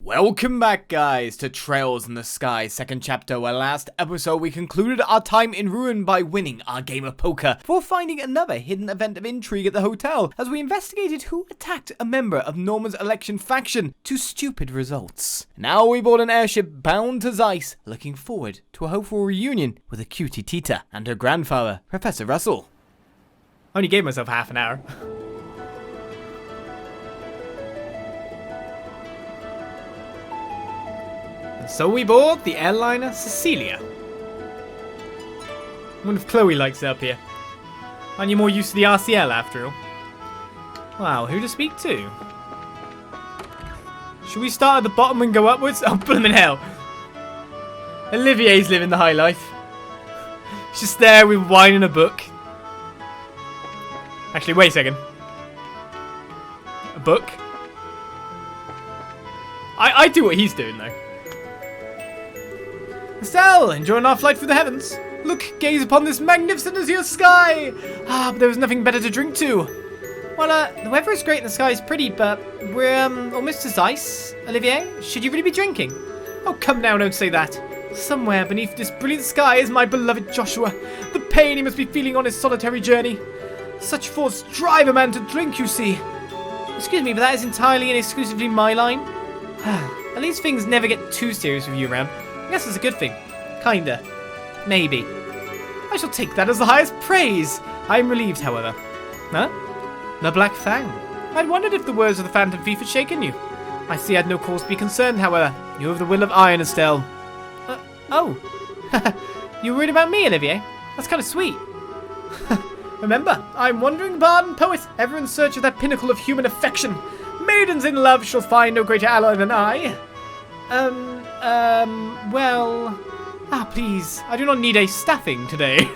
Welcome back, guys, to Trails in the Sky, second chapter, where last episode we concluded our time in Ruin by winning our game of poker, before finding another hidden event of intrigue at the hotel, as we investigated who attacked a member of Norman's election faction to stupid results. Now we board an airship bound to Zeiss, looking forward to a hopeful reunion with a cutie Tita and her grandfather, Professor Russell. I only gave myself half an hour. So we board the airliner Cecilia. I wonder if Chloe likes it up here. Aren't you more used to the RCL after all? Wow, who to speak to? Should we start at the bottom and go upwards? Oh, blimmin' hell. Olivier's living the high life. She's just there with wine and a book. Actually, wait a second. A book? I do what he's doing, though. Estelle, enjoying our flight through the heavens. Look, gaze upon this magnificent azure sky. But there was nothing better to drink to. Well, the weather is great and the sky is pretty, but we're, almost to Zeiss. Olivier, should you really be drinking? Oh, come now, don't say that. Somewhere beneath this brilliant sky is my beloved Joshua. The pain he must be feeling on his solitary journey. Such force drive a man to drink, you see. Excuse me, but that is entirely and exclusively my line. At least things never get too serious with you around. I guess it's a good thing. Kinda. Maybe. I shall take that as the highest praise. I am relieved, however. Huh? The Black Fang. I'd wondered if the words of the Phantom Thief had shaken you. I see I had no cause to be concerned, however. You have the will of iron, Estelle. Oh. You worried about me, Olivier? That's kind of sweet. Remember, I'm wandering bard and poet, ever in search of that pinnacle of human affection. Maidens in love shall find no greater ally than I. Well... please, I do not need a staffing today.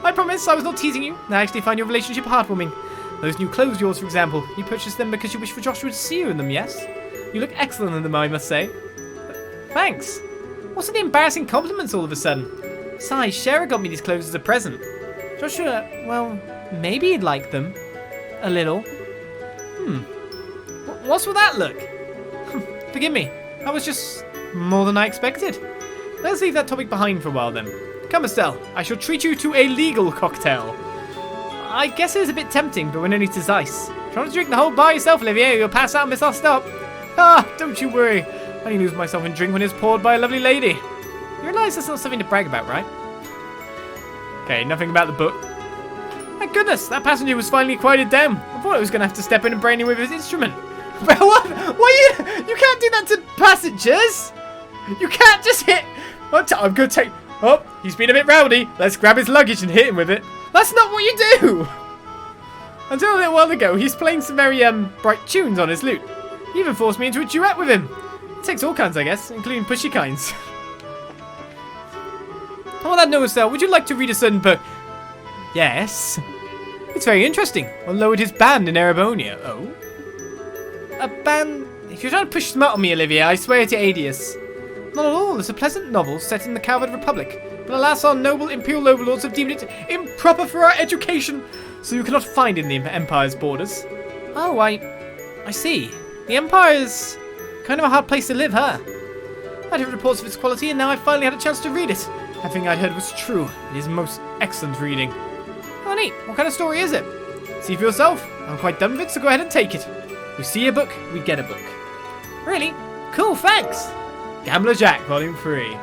I promise I was not teasing you. I actually find your relationship heartwarming. Those new clothes of yours, for example. You purchased them because you wish for Joshua to see you in them, yes? You look excellent in them, I must say. Thanks. What's with the embarrassing compliments all of a sudden? Besides, Shara got me these clothes as a present. Joshua, well, maybe he'd like them. A little. What's with that look? Forgive me. That was just more than I expected. Let's leave that topic behind for a while then. Come, Estelle, I shall treat you to a legal cocktail. I guess it is a bit tempting, but we're only to Zeiss. Try not to drink the whole by yourself, Olivier, you'll pass out and miss our stop. Don't you worry. I only lose myself in drink when it's poured by a lovely lady. You realise that's not something to brag about, right? Okay, nothing about the book. Thank goodness, that passenger was finally quieted down. I thought I was going to have to step in and brain him with his instrument. But what? You can't do that to passengers. You can't just hit. I'm going to take. Oh, he's been a bit rowdy. Let's grab his luggage and hit him with it. That's not what you do. Until a little while ago, he's playing some very bright tunes on his lute. He even forced me into a duet with him. It takes all kinds, I guess, including pushy kinds. On that note, Estelle, would you like to read a certain book? Yes. It's very interesting. I lowered his band in Erebonea. Oh? A band? If you're trying to push smut on me, Olivia, I swear to Adius. Not at all. It's a pleasant novel set in the Calvard Republic. But alas, our noble imperial overlords have deemed it improper for our education, so you cannot find it in the Empire's borders. Oh, I see. The Empire is kind of a hard place to live, huh? I'd heard reports of its quality, and now I finally had a chance to read it. Everything I'd heard was true. It is most excellent reading. Oh, neat. What kind of story is it? See for yourself. I'm quite done with it, so go ahead and take it. We see a book, we get a book. Really? Cool, thanks. Gambler Jack, Volume 3.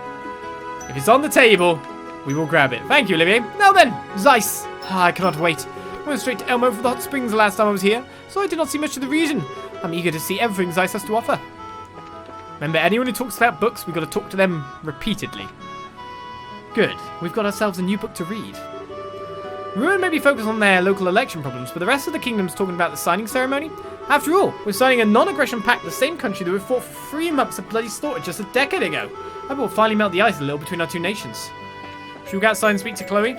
If it's on the table, we will grab it. Thank you, Olivier. Now then, Zeiss. I cannot wait. I went straight to Elmo for the hot springs the last time I was here, so I did not see much of the region. I'm eager to see everything Zeiss has to offer. Remember, anyone who talks about books, we've got to talk to them repeatedly. Good. We've got ourselves a new book to read. Ruin may be focused on their local election problems, but the rest of the kingdom's talking about the signing ceremony. After all, we're signing a non-aggression pact with the same country that we fought for 3 months of bloody slaughter just a decade ago. I will finally melt the ice a little between our two nations. Should we go outside and speak to Chloe?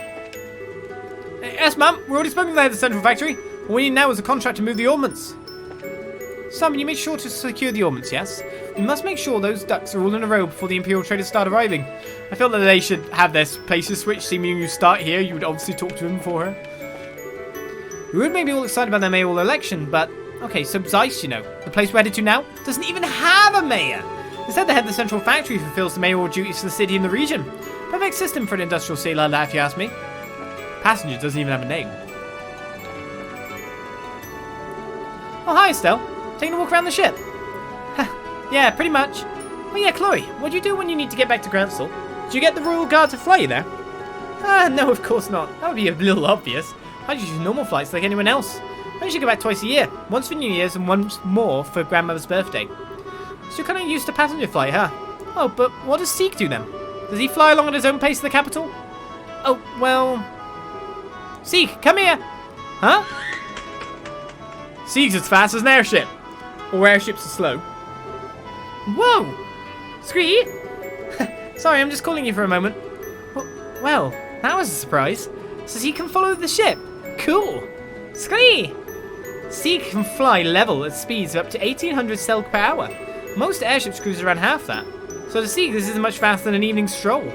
Yes, ma'am. We're already spoken to the head of the central factory. All we need now is a contract to move the ornaments. Simon, you made sure to secure the ornaments, yes? We must make sure those ducks are all in a row before the Imperial traders start arriving. I felt that they should have their places switched, seeming you start here, you would obviously talk to him for her. We would make me all excited about their mayoral election, but... Okay, so Zeiss, you know, the place we're headed to now, doesn't even have a mayor. Instead, they head the central factory fulfills the mayoral duties for the city and the region. Perfect system for an industrial city like that, if you ask me. Passenger doesn't even have a name. Oh, hi, Estelle. Taking a walk around the ship? Yeah, pretty much. Oh yeah, Chloe, what do you do when you need to get back to Gransel? Do you get the Royal Guard to fly you there? No, of course not. That would be a little obvious. I just use normal flights like anyone else. I usually go back twice a year. Once for New Year's and once more for Grandmother's birthday. So you're kind of used to passenger flight, huh? Oh, but what does Seek do then? Does he fly along at his own pace to the capital? Oh, well... Seek, come here! Huh? Seek's as fast as an airship. Or airships are slow. Whoa! Scree? Sorry, I'm just calling you for a moment. Well, that was a surprise. So he can follow the ship. Cool. Scree! Seek can fly level at speeds of up to 1800 cell per hour. Most airships cruise around half that. So to Seek, this isn't much faster than an evening stroll.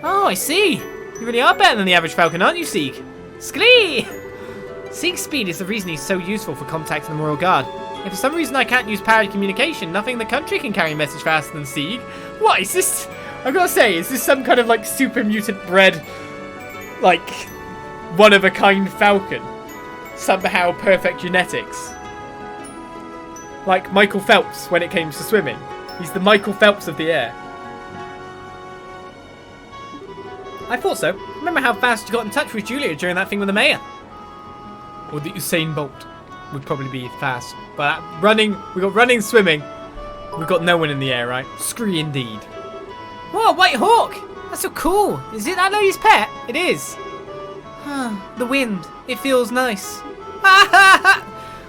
Oh, I see. You really are better than the average Falcon, aren't you, Seek? Scree! Seek's speed is the reason he's so useful for contacting the Royal Guard. If for some reason I can't use powered communication, nothing in the country can carry a message faster than Seek. What is this? I've got to say, is this some kind of like super mutant bred, like one of a kind falcon? Somehow perfect genetics. Like Michael Phelps when it came to swimming. He's the Michael Phelps of the air. I thought so. Remember how fast you got in touch with Julia during that thing with the mayor? Or the Usain Bolt would probably be fast. But running, we got running, swimming. We've got no one in the air, right? Scree indeed. Whoa, White Hawk! That's so cool. Is it Aloy's pet? It is. The wind. It feels nice.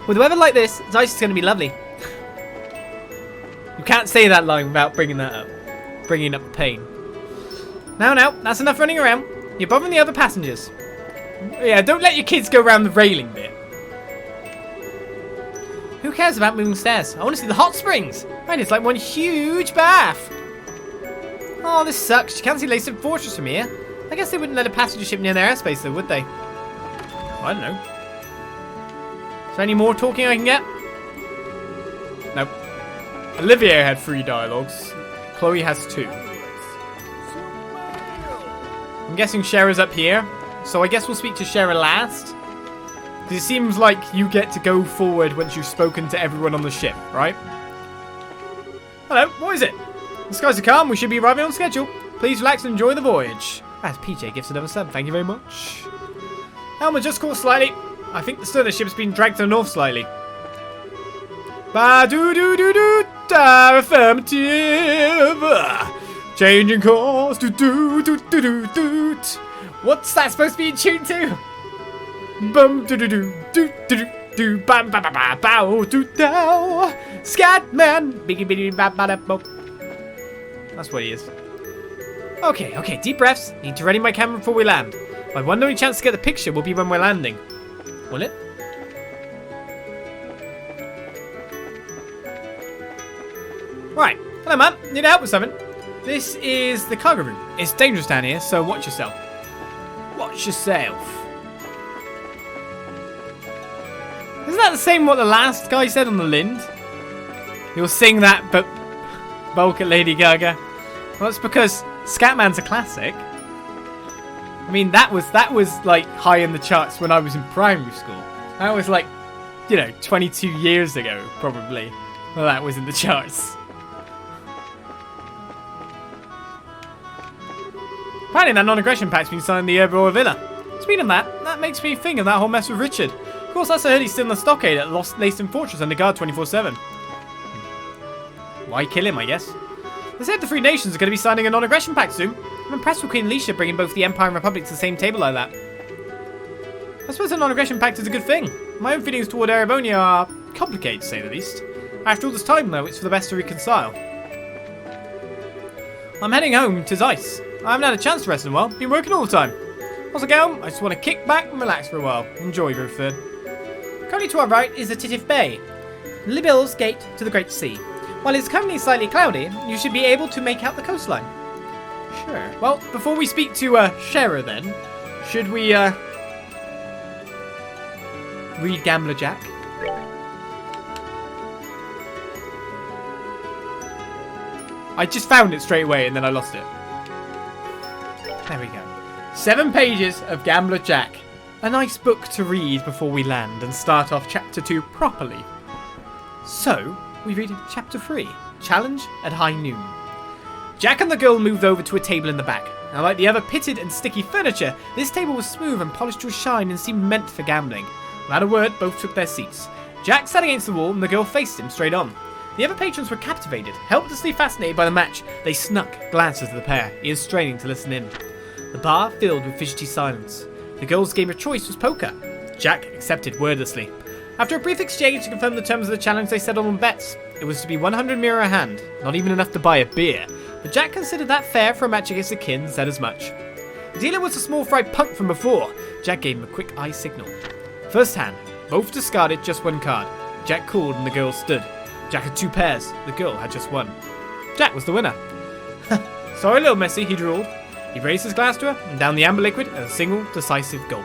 With weather like this, Zeiss is going to be lovely. You can't say that line without bringing that up. Bringing up the pain. Now, that's enough running around. You're bothering the other passengers. Yeah, don't let your kids go around the railing bit. Who cares about moving stairs? I want to see the hot springs. Right, it's like one huge bath. Oh, this sucks. You can't see Laced Fortress from here. I guess they wouldn't let a passenger ship near their airspace though, would they? I don't know. Is there any more talking I can get? Nope. Olivier had 3 dialogues. Chloe has 2. I'm guessing Shera's up here. So I guess we'll speak to Shera last. Because it seems like you get to go forward once you've spoken to everyone on the ship, right? Hello, what is it? The skies are calm, we should be arriving on schedule. Please relax and enjoy the voyage. As PJ gives another sub, thank you very much. Helm just caught slightly. I think the stern of the ship's been dragged to the north slightly. Ba-do-do-do-do-da, affirmative. Changing course, do-do-do-do-do-do. What's that supposed to be in tune to? Bum do do do do do do bam ba ba ba bow do dow. Scatman biggy biggy ba ba da bo. That's what he is. Okay, deep breaths. Need to ready my camera before we land. My one only chance to get the picture will be when we're landing. Will it? Right. Hello, man. Need help with something? This is the cargo room. It's dangerous down here, so watch yourself. Watch yourself. Isn't that the same what the last guy said on the Lind? You'll sing that, but bulk at Lady Gaga. Well, it's because Scatman's a classic. I mean, that was like high in the charts when I was in primary school. That was like, 22 years ago, probably. Well, that was in the charts. Apparently that non-aggression pact's been signed in the Ouroboros Villa. Speaking of that makes me think of that whole mess with Richard. Of course, that's heard he's still in the stockade at Lost Laced Fortress under guard 24/7. Why kill him, I guess? They said the 3 nations are going to be signing a non-aggression pact soon. I'm impressed with Queen Alicia bringing both the Empire and Republic to the same table like that. I suppose a non-aggression pact is a good thing. My own feelings toward Erebonia are complicated, to say the least. After all this time, though, it's for the best to reconcile. I'm heading home to Zeiss. I haven't had a chance to rest in a while. Been working all the time. Once I get home, I just want to kick back and relax for a while. Enjoy, Rutherford. Currently to our right is the Titif Bay, Libel's gate to the Great Sea. While it's currently slightly cloudy, you should be able to make out the coastline. Sure. Well, before we speak to Shera then, should we read Gambler Jack? I just found it straight away and then I lost it. There we go. 7 pages of Gambler Jack. A nice book to read before we land and start off chapter 2 properly. So, we read chapter 3, Challenge at High Noon. Jack and the girl moved over to a table in the back. Now, like the other pitted and sticky furniture, this table was smooth and polished to a shine and seemed meant for gambling. Without a word, both took their seats. Jack sat against the wall and the girl faced him straight on. The other patrons were captivated, helplessly fascinated by the match. They snuck glances at the pair, ears straining to listen in. The bar filled with fidgety silence. The girl's game of choice was poker. Jack accepted wordlessly. After a brief exchange to confirm the terms of the challenge, they settled on bets. It was to be 100 mirror a hand, not even enough to buy a beer. But Jack considered that fair for a match against a kin, said as much. The dealer was a small fried punk from before. Jack gave him a quick eye signal. First hand, both discarded just 1 card. Jack called and the girl stood. Jack had 2 pairs, the girl had just 1. Jack was the winner. Sorry, little Missy, he drawled. He raised his glass to her and down the amber liquid at a single decisive gulp.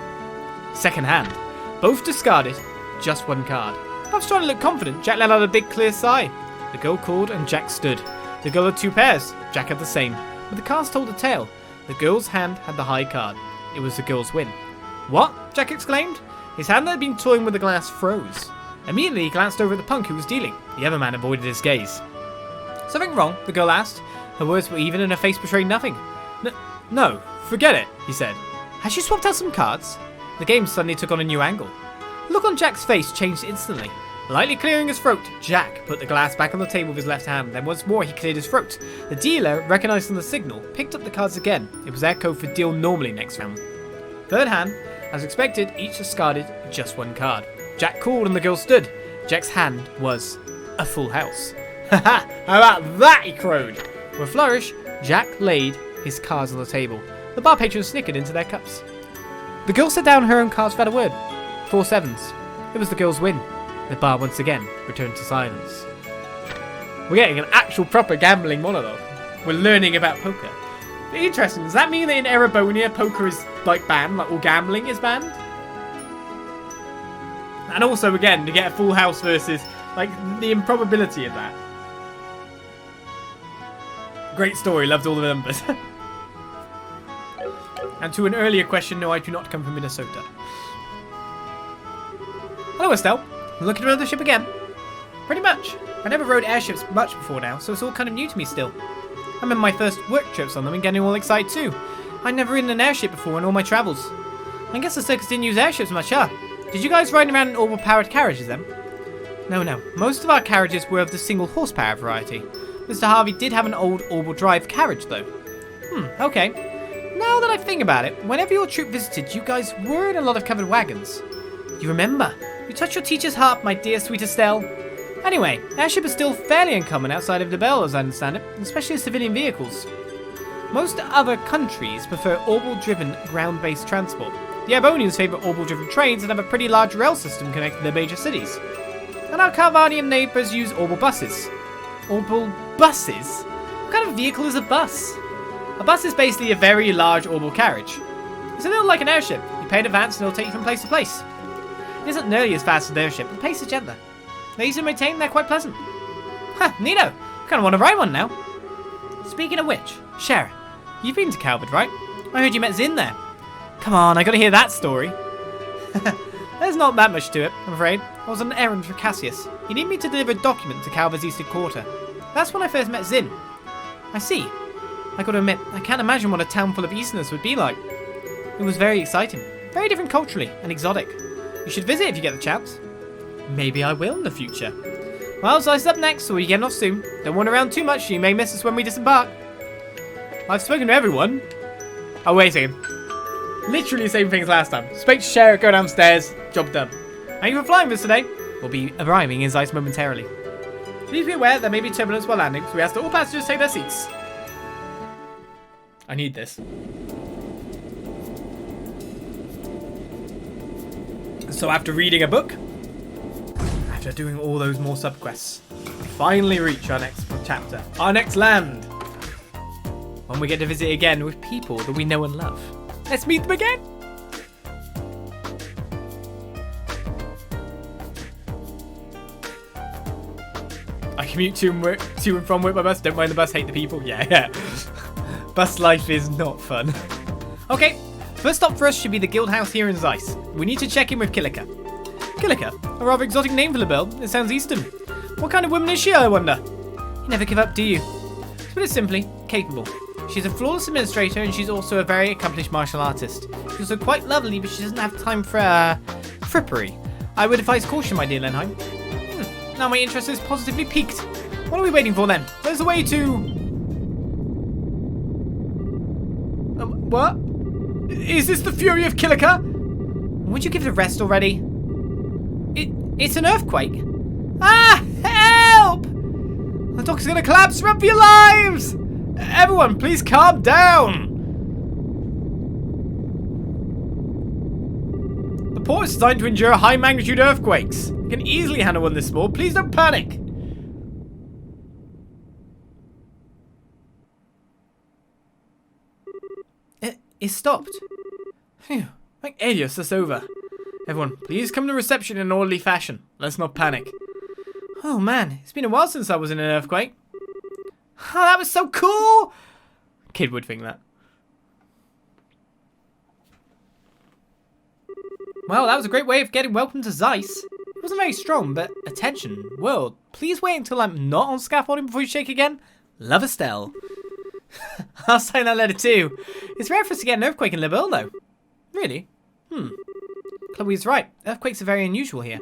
Second hand, both discarded just 1 card. I was trying to look confident. Jack let out a big clear sigh. The girl called and Jack stood. The girl had 2 pairs. Jack had the same. But the cards told a tale. The girl's hand had the high card. It was the girl's win. What? Jack exclaimed. His hand that had been toying with the glass froze. Immediately he glanced over at the punk who was dealing. The other man avoided his gaze. Something wrong? The girl asked. Her words were even and her face betrayed nothing. No, forget it, he said. Has she swapped out some cards? The game suddenly took on a new angle. The look on Jack's face changed instantly. Lightly clearing his throat, Jack put the glass back on the table with his left hand. Then once more he cleared his throat. The dealer, recognizing the signal, picked up the cards again. It was their code for deal normally next round. Third hand, as expected, each discarded just 1 card. Jack called and the girl stood. Jack's hand was a full house. Haha, how about that, he crowed. With a flourish, Jack laid his cards on the table. The bar patrons snickered into their cups. The girl set down her own cards without a word. 4 sevens. It was the girl's win. The bar once again returned to silence. We're getting an actual proper gambling monologue. We're learning about poker. Interesting. Does that mean that in Erebonia poker is like banned, like all gambling is banned? And also again to get a full house versus like the improbability of that. Great story, loved all the numbers. And to an earlier question, no, I do not come from Minnesota. Hello, Estelle. Looking to ride the ship again? Pretty much. I never rode airships much before now, so it's all kind of new to me still. I'm in my first work trips on them and getting all excited too. I'd never ridden an airship before in all my travels. I guess the circus didn't use airships much, huh? Did you guys ride around in orbital-powered carriages then? No. Most of our carriages were of the single horsepower variety. Mr. Harvey did have an old all-wheel drive carriage though. Okay. Now that I think about it, whenever your troop visited, you guys were in a lot of covered wagons. You remember? You touched your teacher's heart, my dear sweet Estelle. Anyway, airship is still fairly uncommon outside of the Belle, as I understand it, especially as civilian vehicles. Most other countries prefer orbital-driven ground-based transport. The Arbonians favour orbital-driven trains and have a pretty large rail system connecting their major cities. And our Carvanian neighbours use orbital buses. Orbital buses? What kind of vehicle is a bus? A bus is basically a very large orbital carriage. It's a little like an airship. You pay in advance and it'll take you from place to place. It isn't nearly as fast as an airship, but the pace is gentler. They're easy to maintain, they're quite pleasant. Neato. I kind of want to ride one now. Speaking of which, Sharon, you've been to Calvert, right? I heard you met Zin there. Come on, I gotta hear that story. There's not that much to it, I'm afraid. I was on an errand for Cassius. He needed me to deliver a document to Calvert's Eastern Quarter. That's when I first met Zin. I see. I gotta admit, I can't imagine what a town full of Easterners would be like. It was very exciting. Very different culturally and exotic. You should visit if you get the chance. Maybe I will in the future. Well, Zeiss up next, so we're getting off soon. Don't wander around too much, you may miss us when we disembark. I've spoken to everyone. Oh, wait a second. Literally the same thing as last time. Speak to Sheriff, go downstairs, job done. Thank you for flying with us today. We'll be arriving in Zeiss momentarily. Please be aware there may be turbulence while landing, so we ask that all passengers take their seats. I need this. So after reading a book, after doing all those more subquests, we finally reach our next chapter, our next land. When we get to visit again with people that we know and love. Let's meet them again. I commute to and from work by bus. Don't mind the bus, hate the people. Yeah. Bus life is not fun. Okay, first stop for us should be the guild house here in Zeiss. We need to check in with Kilika. Kilika? A rather exotic name for the girl. It sounds Eastern. What kind of woman is she, I wonder? You never give up, do you? To put it simply, capable. She's a flawless administrator and she's also a very accomplished martial artist. She's also quite lovely, but she doesn't have time for, frippery. I would advise caution, my dear Lenheim. Now my interest is positively piqued. What are we waiting for then? There's a way to... what? Is this the fury of Kilika? Would you give it a rest already? It's an earthquake. Ah! Help! The dock's gonna collapse. Run for your lives! Everyone, please calm down. The port is designed to endure high magnitude earthquakes. It can easily handle one this small. Please don't panic. It stopped. Phew. Thank Elios, that's over. Everyone, please come to reception in an orderly fashion. Let's not panic. Oh man, it's been a while since I was in an earthquake. Oh, that was so cool! Kid would think that. Well, that was a great way of getting welcome to Zeiss. It wasn't very strong, but attention, world, please wait until I'm not on scaffolding before you shake again. Love, Estelle. I'll sign that letter too. It's rare for us to get an earthquake in Liberl, though. Really? Chloe's right. Earthquakes are very unusual here.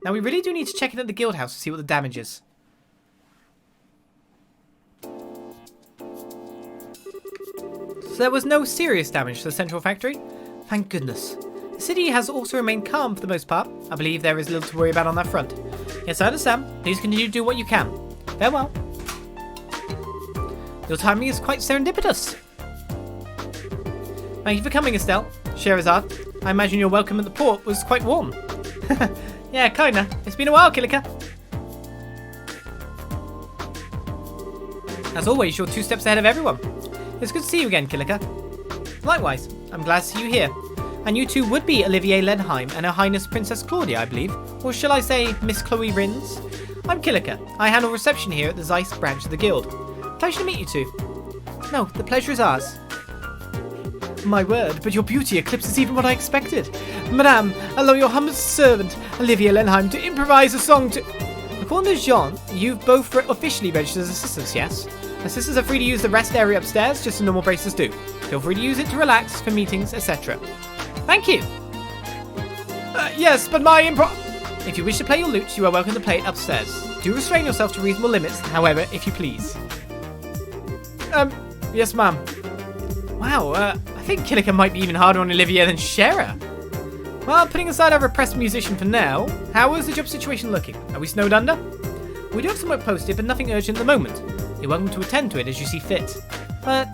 Now we really do need to check in at the guild house to see what the damage is. So there was no serious damage to the central factory? Thank goodness. The city has also remained calm for the most part. I believe there is little to worry about on that front. Yes, I understand. Please continue to do what you can. Farewell. Your timing is quite serendipitous. Thank you for coming, Estelle. Sherazad, I imagine your welcome at the port was quite warm. Yeah, kinda. It's been a while, Kilika. As always, you're 2 steps ahead of everyone. It's good to see you again, Kilika. Likewise, I'm glad to see you here. And you two would be Olivier Lenheim and Her Highness Princess Claudia, I believe. Or shall I say, Miss Chloe Rins? I'm Kilika. I handle reception here at the Zeiss branch of the guild. Pleasure to meet you two. No, the pleasure is ours. My word, but your beauty eclipses even what I expected. Madame, allow your humble servant, Olivier Lenheim, to improvise a song to... According to Jean, you've both officially registered as assistants, yes? Assistants are free to use the rest area upstairs, just as normal bracers do. Feel free to use it to relax, for meetings, etc. Thank you! Yes, but my If you wish to play your lute, you are welcome to play it upstairs. Do restrain yourself to reasonable limits, however, if you please. Yes, ma'am. Wow, I think Kilika might be even harder on Olivier than Shera. Well, putting aside our repressed musician for now, how is the job situation looking? Are we snowed under? We do have some work posted, but nothing urgent at the moment. You're welcome to attend to it as you see fit. But,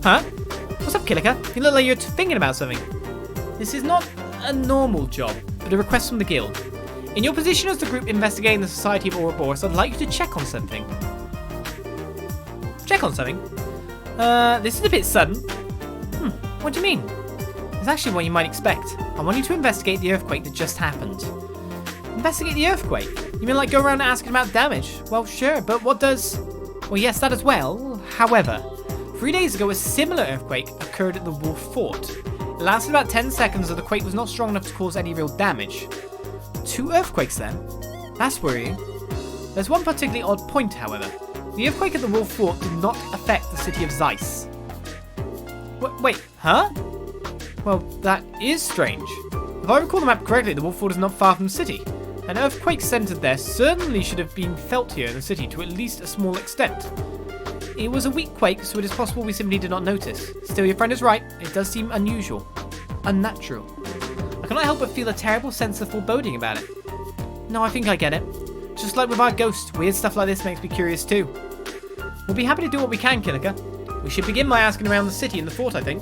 Huh? What's up, Kilika? You look like you're thinking about something. This is not a normal job, but a request from the guild. In your position as the group investigating the Society of Ouroboros, I'd like you to check on something. Check on something? This is a bit sudden. What do you mean? It's actually what you might expect. I want you to investigate the earthquake that just happened. Investigate the earthquake? You mean like go around asking about damage? Well, sure, but what does... Well, yes, that as well. However, 3 days ago, a similar earthquake occurred at the Wolf Fort. It lasted about 10 seconds, so the quake was not strong enough to cause any real damage. 2 earthquakes then? That's worrying. There's one particularly odd point, however. The earthquake at the Wolf Fort did not affect the city of Zeiss. Wait, huh? Well, that is strange. If I recall the map correctly, the Wolf Fort is not far from the city. An earthquake centered there certainly should have been felt here in the city to at least a small extent. It was a weak quake, so it is possible we simply did not notice. Still, your friend is right. It does seem unusual. Unnatural. I cannot help but feel a terrible sense of foreboding about it. No, I think I get it. Just like with our ghost, weird stuff like this makes me curious too. We'll be happy to do what we can, Kilika. We should begin by asking around the city and the fort, I think.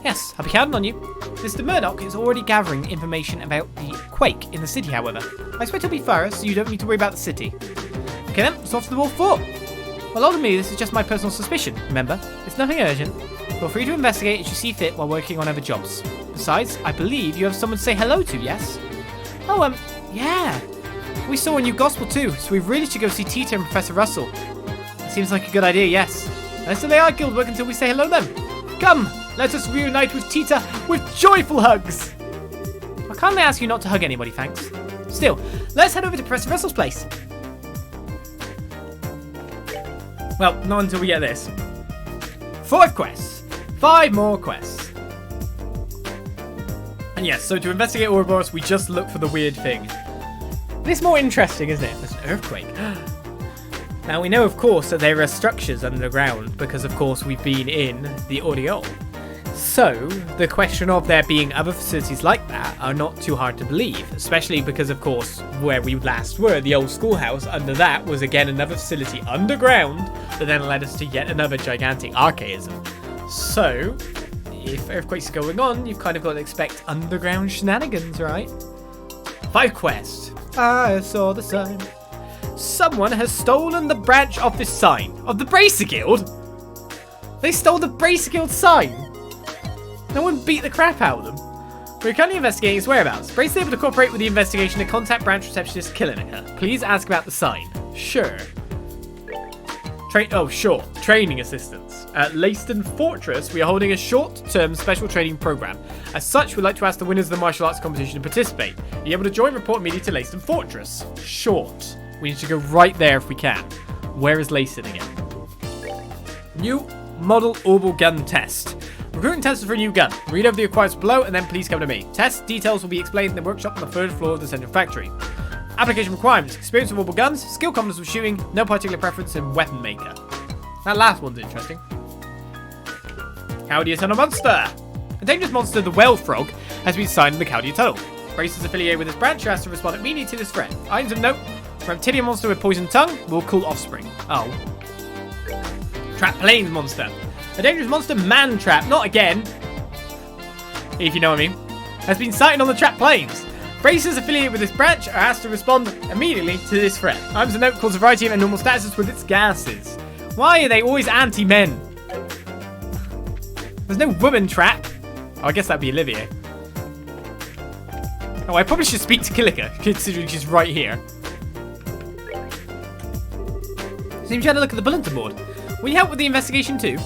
Yes, I'll be counting on you. Mr. Murdoch is already gathering information about the quake in the city, however. I expect he'll be thorough, so you don't need to worry about the city. Okay then, it's off to the Wolf Fort. Well, ultimately, this is just my personal suspicion, remember? It's nothing urgent. Feel free to investigate as you see fit while working on other jobs. Besides, I believe you have someone to say hello to, yes? Oh, yeah. We saw a new gospel too, so we really should go see Tita and Professor Russell. It seems like a good idea, yes. Let's delay our guild work until we say hello then. Come, let us reunite with Tita with joyful hugs. I kindly ask you not to hug anybody, thanks. Still, let's head over to Professor Russell's place. Well, not until we get this. 4 quests. 5 more quests. And yes, so to investigate Ouroboros, we just look for the weird thing. This is more interesting, isn't it? There's an earthquake. Now, we know, of course, that there are structures underground because, of course, we've been in the Aureole. So, the question of there being other facilities like that are not too hard to believe, especially because, of course, where we last were, the old schoolhouse, under that was again another facility underground that then led us to yet another gigantic archaism. So, if earthquakes are going on, you've kind of got to expect underground shenanigans, right? 5 quests. I saw the sign. Someone has stolen the branch office sign of the Bracer Guild. They stole the Bracer Guild sign. No one beat the crap out of them. We're currently investigating his whereabouts. Brace is able to cooperate with the investigation and contact branch receptionist Kilika. Please ask about the sign. Sure. Sure. Training assistance. At Leyston Fortress, we are holding a short-term special training program. As such, we'd like to ask the winners of the martial arts competition to participate. Are you able to join? Report immediately to Leyston Fortress. Short. We need to go right there if we can. Where is Leyston again? New model orbital gun test. Recruiting tests for a new gun. Read over the requirements below and then please come to me. Test details will be explained in the workshop on the 3rd floor of the central factory. Application requirements. Experience with orbital guns. Skill competence with shooting. No particular preference in weapon maker. That last one's interesting. Kaldia Tunnel monster. A dangerous monster, the Whale Frog, has been signed in the Kaldia Tunnel. Brace is affiliated with this branch who has to respond immediately to this threat. Items of note. Reptilian monster with poison tongue will cool offspring. Oh. Trap planes monster. A dangerous monster, man trap. Not again. If you know what I mean. Has been sighted on the trap planes. Bracers affiliated with this branch are asked to respond immediately to this threat. Items of note cause a variety of abnormal statuses with its gases. Why are they always anti-men? There's no woman trap. Oh, I guess that'd be Olivia. Oh, I probably should speak to Kilika, considering she's right here. Seems you had a look at the bulletin board. Will you help with the investigation too?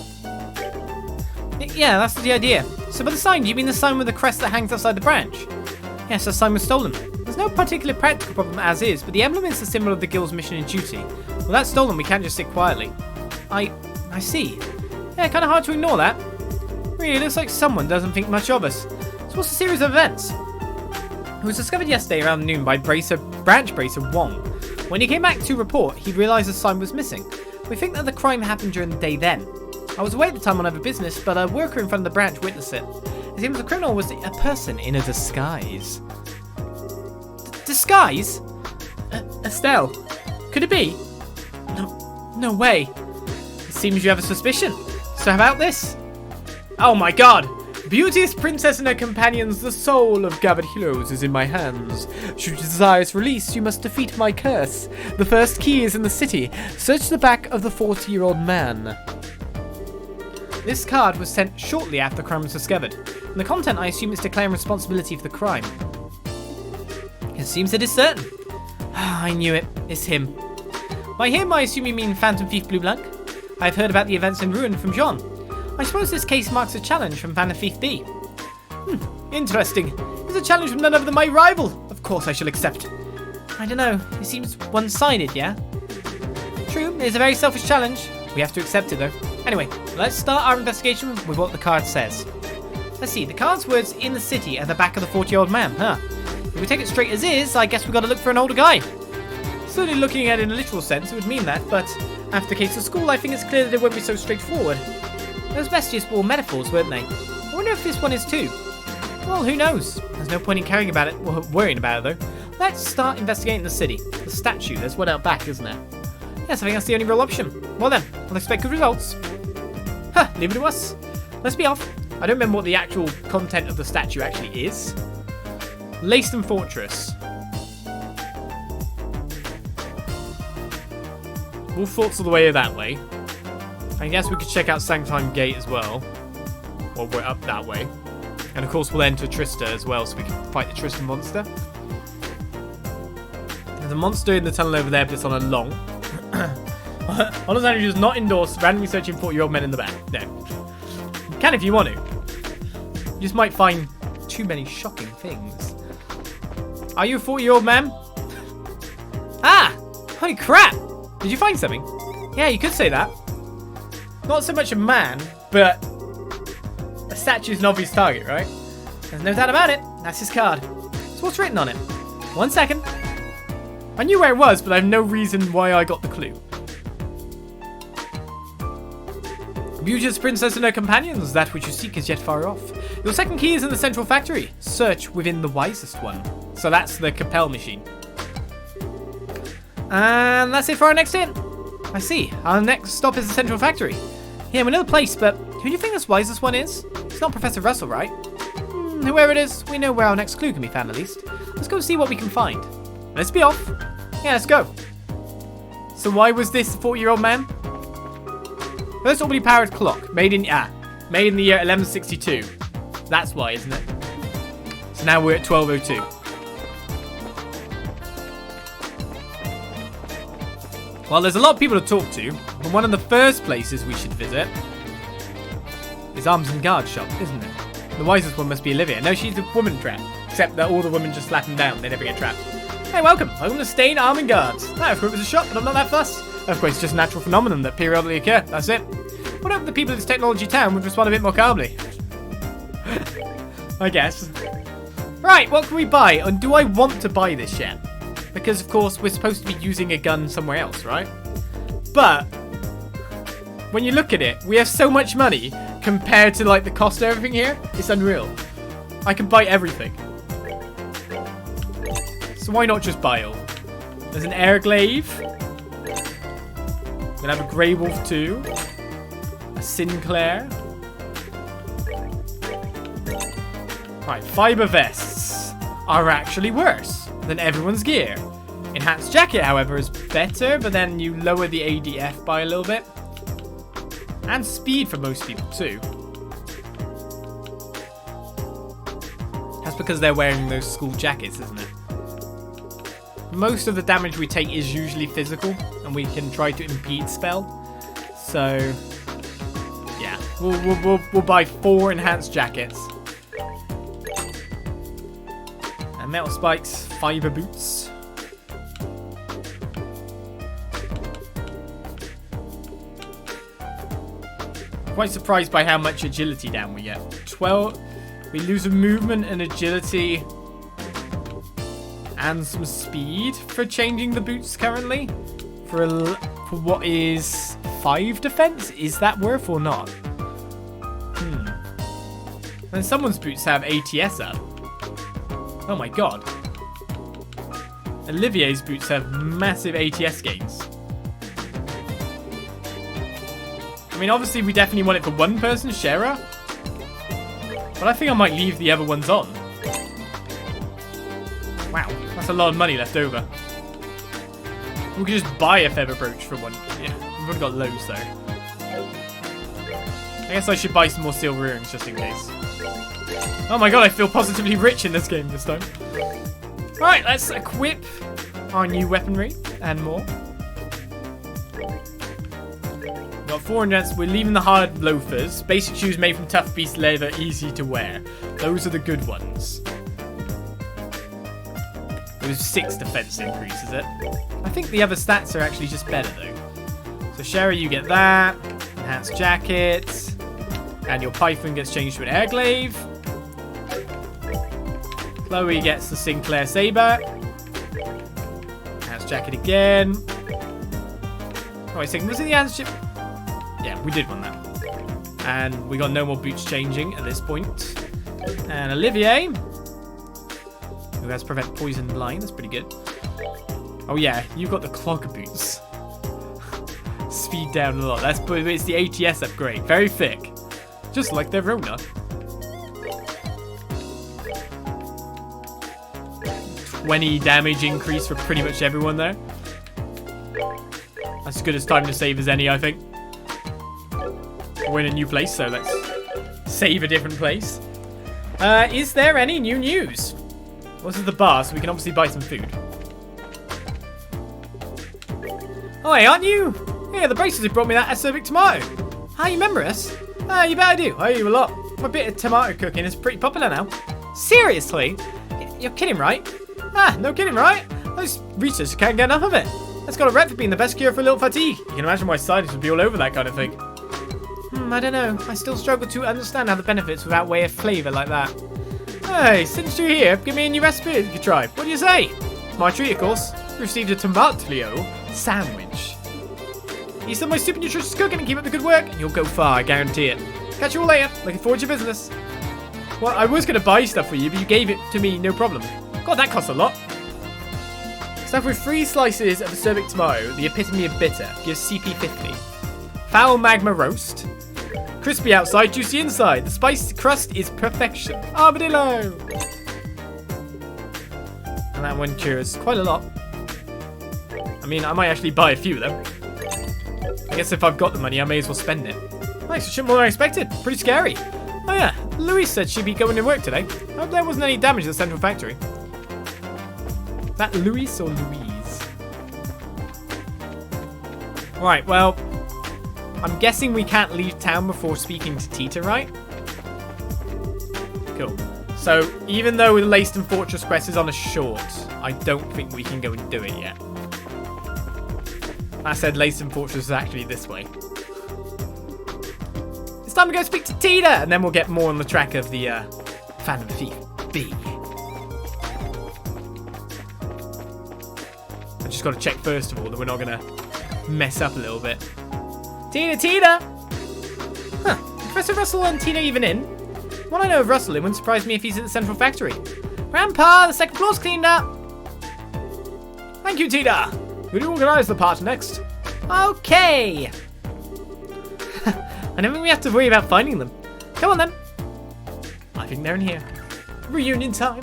Yeah, that's the idea. So by the sign, do you mean the sign with the crest that hangs outside the branch? Yes, the sign was stolen. There's no particular practical problem as is, but the emblem is the symbol of the guild's mission and duty. Well, that's stolen, we can't just sit quietly. I see. Yeah, kind of hard to ignore that. Really, it looks like someone doesn't think much of us. So what's the series of events? It was discovered yesterday around noon by branch bracer Wong. When he came back to report, he realised the sign was missing. We think that the crime happened during the day then. I was away at the time on other business, but a worker in front of the branch witnessed it. It seems the criminal was a person in a disguise. Disguise? Estelle? Could it be? No way. It seems you have a suspicion. So how about this? Oh my god! Beauteous princess and her companions, the soul of gathered heroes is in my hands. Should you desire its release, you must defeat my curse. The first key is in the city. Search the back of the 40-year-old man. This card was sent shortly after the crime was discovered. And the content, I assume, is declaring responsibility for the crime. It seems it is certain. I knew it. It's him. By him, I assume you mean Phantom Thief Blue Blanc? I've heard about the events in Ruin from John. I suppose this case marks a challenge from Phantom Thief B. Interesting. It's a challenge from none other than my rival. Of course I shall accept. I don't know. It seems one-sided, yeah? True, it's a very selfish challenge. We have to accept it, though. Anyway, let's start our investigation with what the card says. Let's see, the card's words in the city at the back of the 40-year-old man, huh? If we take it straight as is, I guess we've got to look for an older guy. Certainly looking at it in a literal sense, it would mean that, but after the case of school, I think it's clear that it won't be so straightforward. Those messages were all metaphors, weren't they? I wonder if this one is too. Well, who knows? There's no point in caring about it, or worrying about it, though. Let's start investigating the city. The statue, there's one out back, isn't there? Yes, I think that's the only real option. Well then, I'll expect good results. Leave it to us. Let's be off. I don't remember what the actual content of the statue actually is. Leyston Fortress. All thoughts of the way that way. I guess we could check out Sanctime Gate as well. Well, we're up that way. And of course we'll enter Trista as well, so we can fight the Trista monster. There's a monster in the tunnel over there, but it's on a long. Olizandri does not endorse randomly searching 40-year-old men in the back. No. You can if you want to. You just might find too many shocking things. Are you a 40-year-old man? Ah! Holy crap! Did you find something? Yeah, you could say that. Not so much a man, but a statue is an obvious target, right? There's no doubt about it. That's his card. So what's written on it? 1 second. I knew where it was, but I have no reason why I got the clue. Beauteous princess and her companions, that which you seek is yet far off. Your second key is in the central factory. Search within the wisest one. So that's the Capel machine. And that's it for our next hint. I see. Our next stop is the central factory. Yeah, we know the place, but who do you think this wisest one is? It's not Professor Russell, right? Whoever it is, we know where our next clue can be found at least. Let's go see what we can find. Let's be off. Yeah, let's go. So why was this a 40-year-old man? First orbitally powered clock, made in the year 1162. That's why, isn't it? So now we're at 1202. Well, there's a lot of people to talk to, but one of the first places we should visit is Arms and Guard shop, isn't it? The wisest one must be Olivia. No, she's a woman trap, except that all the women just slap them down. They never get trapped. Hey, welcome. Welcome to Stain Arm and Guards. I have it was a shop, but I'm not that fussed. Of course, it's just a natural phenomenon that periodically occur. That's it. What if the people of this technology town would respond a bit more calmly? I guess. Right, what can we buy? And do I want to buy this yet? Because, of course, we're supposed to be using a gun somewhere else, right? But when you look at it, we have so much money compared to, like, the cost of everything here. It's unreal. I can buy everything. So why not just buy all? There's an air glaive. We're gonna have a Grey Wolf too. A Sinclair. Right, fiber vests are actually worse than everyone's gear. Enhanced jacket, however, is better, but then you lower the ADF by a little bit. And speed for most people too. That's because they're wearing those school jackets, isn't it? Most of the damage we take is usually physical, and we can try to impede spell. So, yeah, we'll buy 4 enhanced jackets. And metal spikes, fiber boots. Quite surprised by how much agility down we get. 12. We lose a movement and agility. And some speed for changing the boots currently. For what is 5 defense? Is that worth or not? And someone's boots have ATS up. Oh my god. Olivier's boots have massive ATS gains. I mean, obviously we definitely want it for one person, Shara. But I think I might leave the other ones on. Wow, that's a lot of money left over. We could just buy a feather brooch for one. Yeah, we've already got loads though. I guess I should buy some more silver earrings just in case. Oh my god, I feel positively rich in this game this time. Alright, let's equip our new weaponry and more. We've got 4 units. We're leaving the hard loafers. Basic shoes made from tough beast leather, easy to wear. Those are the good ones. It was 6 defense increase, is it? I think the other stats are actually just better though. So Sherry, you get that. Enhanced jacket. And your Python gets changed to an air glaive. Chloe gets the Sinclair Saber. Enhanced jacket again. Oh, wait a second. Was it the Airship? Yeah, we did want that. And we got no more boots changing at this point. And Olivier, who has prevent poison blind. That's pretty good. Oh yeah, you've got the clog boots. Speed down a lot. It's the ATS upgrade. Very thick. Just like their Rona. 20 damage increase for pretty much everyone there. That's as good as time to save as any, I think. We're in a new place, so let's save a different place. Is there any new news? What's at the bar, so we can obviously buy some food. Oh, hey, aren't you? Yeah, the braces who brought me that acerbic tomato. Ah, you remember us? You bet I do. I owe you a lot. My bit of tomato cooking is pretty popular now. Seriously? You're kidding, right? Ah, no kidding, right? Those researchers can't get enough of it. It's got a rep for being the best cure for a little fatigue. You can imagine why scientists would be all over that kind of thing. I don't know. I still struggle to understand how the benefits would outweigh a flavour like that. Hey, since you're here, give me a new recipe you could try. What do you say? My treat, of course. Received a tomatlio sandwich. Eat some of my super nutritious cooking and keep up the good work, and you'll go far, I guarantee it. Catch you all later. Looking forward to your business. Well, I was going to buy stuff for you, but you gave it to me, no problem. God, that costs a lot. Stuff with 3 slices of acerbic tomato, the epitome of bitter, gives CP 50. Foul magma roast. Crispy outside, juicy inside. The spiced crust is perfection. Armadillo! And that one cures quite a lot. I mean, I might actually buy a few of them. I guess if I've got the money, I may as well spend it. Nice, shit more than I expected. Pretty scary. Oh yeah, Louise said she'd be going to work today. I hope there wasn't any damage to the central factory. Is that Louise or Louise? Right, well, I'm guessing we can't leave town before speaking to Tita, right? Cool. So, even though the Leyston Fortress quest is on a short, I don't think we can go and do it yet. I said Leyston Fortress is actually this way. It's time to go speak to Tita, and then we'll get more on the track of the Phantom Thief B. I just got to check first of all that we're not going to mess up a little bit. Tita! Huh, Professor Russell and Tita even in? What I know of Russell, it wouldn't surprise me if he's at the central factory. Grandpa, the second floor's cleaned up. Thank you, Tita. Will you organise the part next? Okay. I don't think we have to worry about finding them. Come on then. I think they're in here. Reunion time.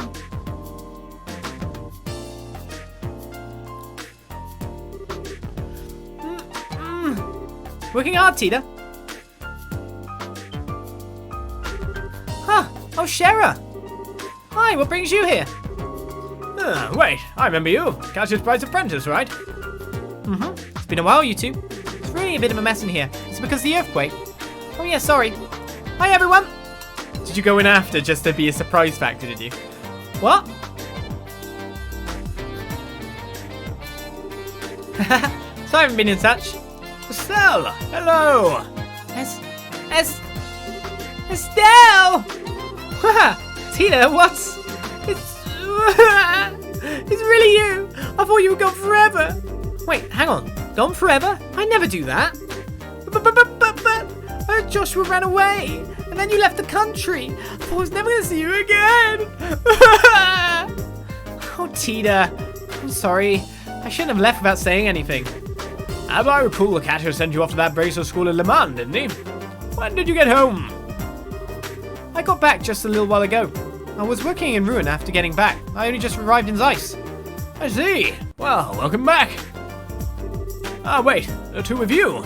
Working hard, Tita. Huh. Oh, Shara. Hi, what brings you here? Wait, I remember you. Kaldia's Bride's apprentice, right? It's been a while, you two. It's really a bit of a mess in here. It's because of the earthquake. Oh yeah, sorry. Hi, everyone. Did you go in after just to be a surprise factor, did you? What? So I haven't been in touch. Estelle, hello. Estelle! Tita, what's... It's really you. I thought you were gone forever. Wait, hang on. Gone forever? I never do that. But Joshua ran away. And then you left the country. I thought I was never going to see you again. Oh, Tita. I'm sorry. I shouldn't have left without saying anything. As I recall, the catcher sent you off to that bracer school in Le Mans, didn't he? When did you get home? I got back just a little while ago. I was working in Ruin after getting back. I only just arrived in Zeiss. I see. Well, welcome back. Ah, wait. The two of you.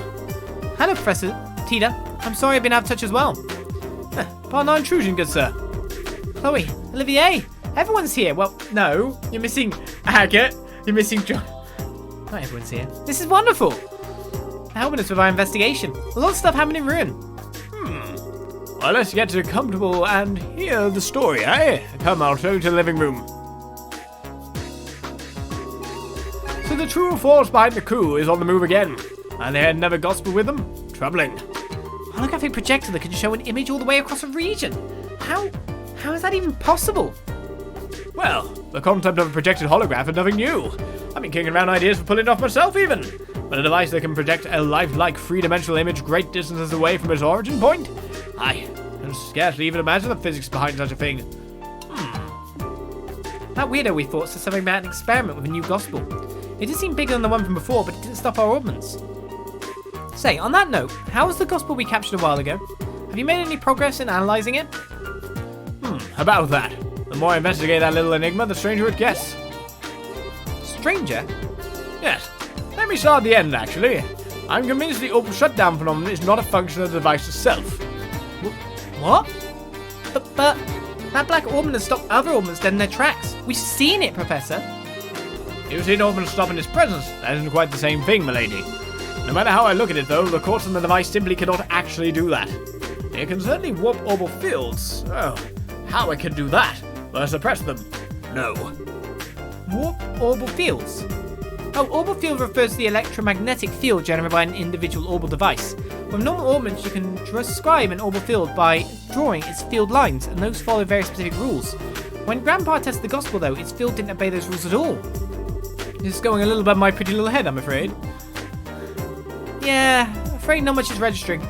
Hello, Professor. Tita. I'm sorry I've been out of touch as well. Pardon our intrusion, good sir. Chloe. Olivier. Everyone's here. Well, no. You're missing Agate. You're missing John. Not everyone's here. This is wonderful. Helping us with our investigation. A lot of stuff happened in Ruin. Well, let's get comfortable and hear the story, eh? Come, I'll show you to the living room. So the true force behind the coup is on the move again. And they had another gospel with them? Troubling. Holographic projector that can show an image all the way across a region. How is that even possible? Well, the concept of a projected holograph is nothing new. I've been kicking around ideas for pulling it off myself even. But a device that can project a lifelike three-dimensional image great distances away from its origin point? I can scarcely even imagine the physics behind such a thing. That weirdo we thought said something about an experiment with a new gospel. It did seem bigger than the one from before, but it didn't stop our ordnance. Say, on that note, how was the gospel we captured a while ago? Have you made any progress in analysing it? About that. The more I investigate that little enigma, the stranger it gets. Stranger? Yes. Let me start at the end, actually. I'm convinced the open shutdown phenomenon is not a function of the device itself. What? But that black ornament has stopped other ornaments dead in their tracks. We've seen it, Professor. You see Norman stop in his presence. That isn't quite the same thing, milady. No matter how I look at it, though, the quartz on the device simply cannot actually do that. It can certainly warp orbital fields. Oh, how it can do that? Well, suppress them. No. Warp orbital fields? Oh, orbital field refers to the electromagnetic field generated by an individual orbital device. With normal orbits, you can describe an orbital field by drawing its field lines, and those follow very specific rules. When Grandpa tested the gospel, though, its field didn't obey those rules at all. This is going a little above my pretty little head, I'm afraid. Yeah, afraid not much is registering.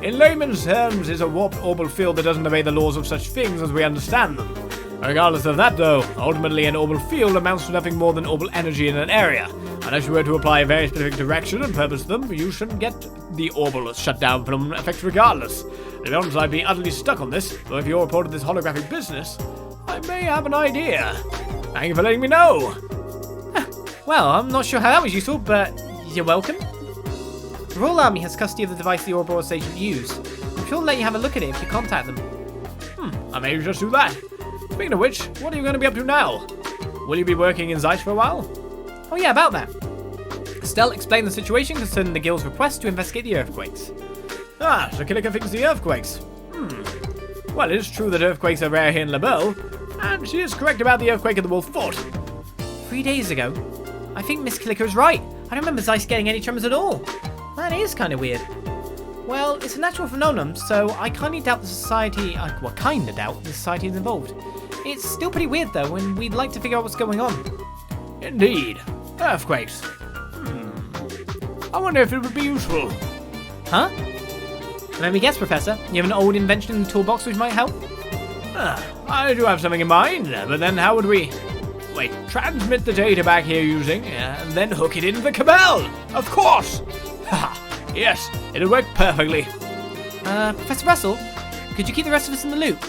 In layman's terms, it's a warped orbital field that doesn't obey the laws of such things as we understand them. Regardless of that, though, ultimately an orbital field amounts to nothing more than orbital energy in an area. Unless you were to apply a very specific direction and purpose to them, you shouldn't get the orbital shut down from effect regardless. To be honest, I'd be utterly stuck on this, so if you're a part of this holographic business, I may have an idea. Thank you for letting me know. Well, I'm not sure how that was useful, but you're welcome. The Royal Army has custody of the device the Ouroboros agent used. I'm sure they'll let you have a look at it if you contact them. I may just do that. Speaking of which, what are you going to be up to now? Will you be working in Zeiss for a while? Oh yeah, about that. Estelle explained the situation concerning the guild's request to investigate the earthquakes. Ah, so Kilika thinks the earthquakes. Well, it is true that earthquakes are rare here in Labelle, and she is correct about the earthquake at the Wolf Fort. 3 days ago? I think Miss Kilika is right. I don't remember Zeiss getting any tremors at all. That is kind of weird. Well, it's a natural phenomenon, so I kind of doubt the society... kind of doubt the society is involved. It's still pretty weird, though, and we'd like to figure out what's going on. Indeed. Earthquakes. I wonder if it would be useful. Huh? Let me guess, Professor. You have an old invention in the toolbox which might help? I do have something in mind, but then how would we... Wait, transmit the data back here using, and then hook it into the Cabal! Of course! Haha, yes, it'll work perfectly. Professor Russell, could you keep the rest of us in the loop?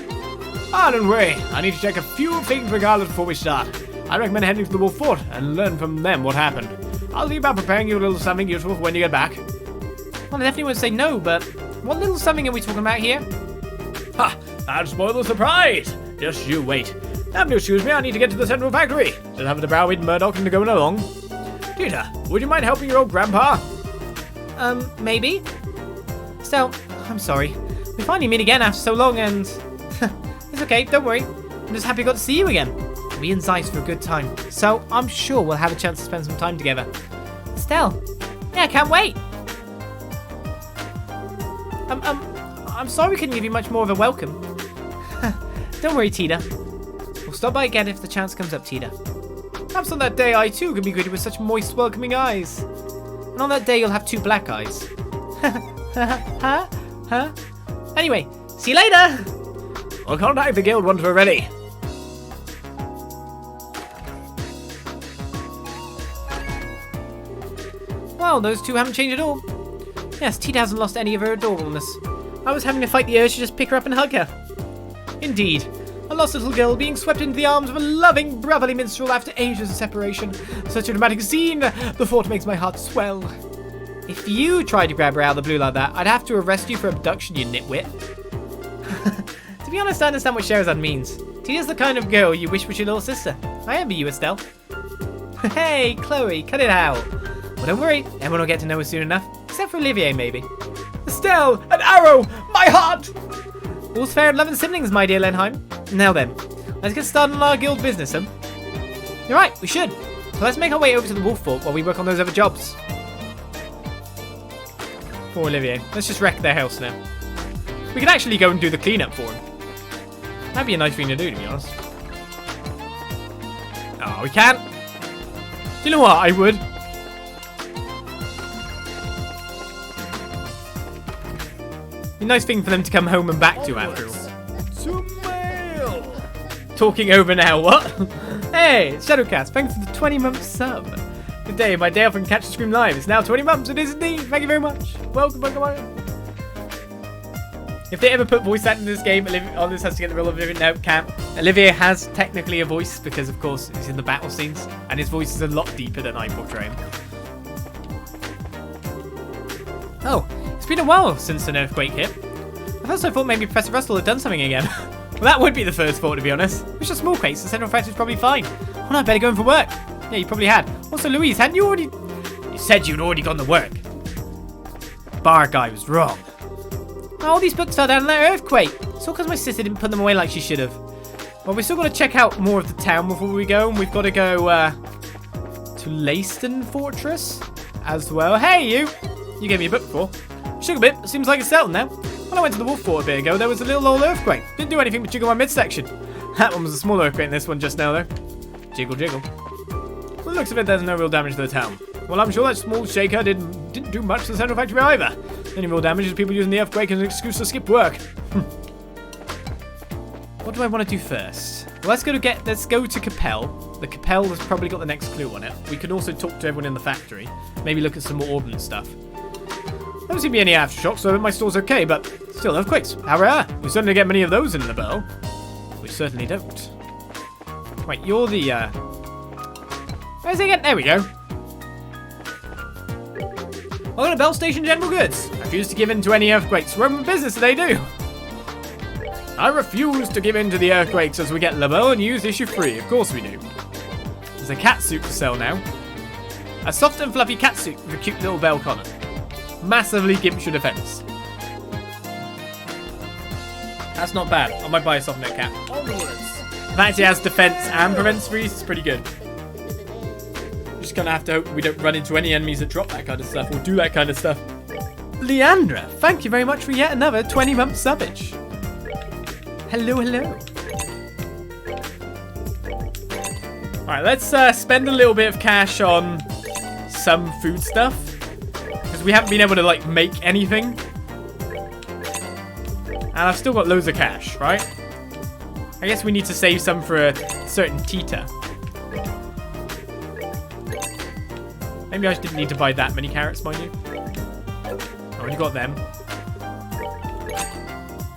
Don't worry, I need to check a few things regardless before we start. I recommend heading to the Wolf Fort and learn from them what happened. I'll leave out preparing you a little something useful for when you get back. Well, I definitely won't say no, but what little something are we talking about here? Ha! I'd spoil the surprise! Just you wait. Have you excuse me, I need to get to the central factory. Just have to browbeat Murdoch into going along. Tita, would you mind helping your old grandpa? Maybe? So, I'm sorry. We finally meet again after so long and... It's okay, don't worry. I'm just happy I got to see you again. We'll be in Zeiss for a good time, so I'm sure we'll have a chance to spend some time together. Estelle? Yeah, I can't wait. I'm sorry we couldn't give you much more of a welcome. Don't worry, Tita. We'll stop by again if the chance comes up, Tita. Perhaps on that day I too can be greeted with such moist, welcoming eyes. And on that day you'll have 2 black eyes. Huh? Anyway, see you later! We'll contact the guild once we're ready. Well, those 2 haven't changed at all. Yes, Tita hasn't lost any of her adorableness. I was having to fight the urge to just pick her up and hug her. Indeed. A lost little girl being swept into the arms of a loving, brotherly minstrel after ages of separation. Such a dramatic scene. The thought makes my heart swell. If you tried to grab her out of the blue like that, I'd have to arrest you for abduction, you nitwit. To be honest, I understand what Sherazade means. Tita's the kind of girl you wish was your little sister. I envy you, Estelle. Hey, Chloe, cut it out. Well, don't worry, everyone will get to know us soon enough. Except for Olivier, maybe. Estelle, an arrow! My heart! All's fair in love and siblings, my dear Lenheim. Now then, let's get started on our guild business, huh? You're right, we should. So let's make our way over to the Wolf Fort while we work on those other jobs. Poor Olivier. Let's just wreck their house now. We could actually go and do the cleanup for him. That'd be a nice thing to do, to be honest. Oh, we can't. Do you know what? I would. Be a nice thing for them to come home and back to after all. Talking over now, what? Hey, it's Shadowcast, thanks for the 20-month sub. Good day, my day off and Catch the Scream Live. It's now 20 months, it is indeed. Thank you very much. Welcome. If they ever put voice acting in this game, this has to get the real Olivier. No, can't. Olivier has technically a voice because, of course, he's in the battle scenes, and his voice is a lot deeper than I portray him. Oh, it's been a while since an earthquake hit. At first I thought maybe Professor Russell had done something again. Well, that would be the first thought, to be honest. It's just small quakes, the central factory's probably fine. Oh no, I better go in for work. Yeah, you probably had. Also, Louise, hadn't you already... You said you'd already gone to work. Bar guy was wrong. All these books fell down in that earthquake. It's all because my sister didn't put them away like she should have. Well, we're still going to check out more of the town before we go. And we've got to go to Leyston Fortress as well. Hey, you! You gave me a book before. Sugar bit, seems like it's settled now. When I went to the Wolf Fort a bit ago, there was a little old earthquake. Didn't do anything but jiggle my midsection. That one was a small earthquake in this one just now, though. Jiggle, jiggle. From the looks of it, there's no real damage to the town. Well, I'm sure that small shaker didn't do much to the central factory either. The only real damage is people using the earthquake as an excuse to skip work. What do I want to do first? Well, let's go to Capel. The Capel has probably got the next clue on it. We can also talk to everyone in the factory. Maybe look at some more ordnance stuff. There don't seem to be any aftershocks, so my store's okay, but still earthquakes. How rare. We certainly get many of those in the bell. We certainly don't. Wait, you're the, Where's it again? There we go. Welcome to Bell Station General Goods. I refuse to give in to any earthquakes. We're in business, they do. I refuse to give in to the earthquakes as we get LaBelle and use issue 3. Of course we do. There's a cat suit for sale now. A soft and fluffy cat suit with a cute little bell collar. Massively gimps your defense. That's not bad. I might buy a soft neck cat. Onwards. The fact it has defense and prevents freeze is pretty good. Just gonna have to hope we don't run into any enemies that drop that kind of stuff or do that kind of stuff. Leandra, thank you very much for yet another 20-month subbage. Hello, hello. Alright, let's spend a little bit of cash on some food stuff. Because we haven't been able to, like, make anything. And I've still got loads of cash, right? I guess we need to save some for a certain Tita. Maybe I just didn't need to buy that many carrots, mind you. I already got them.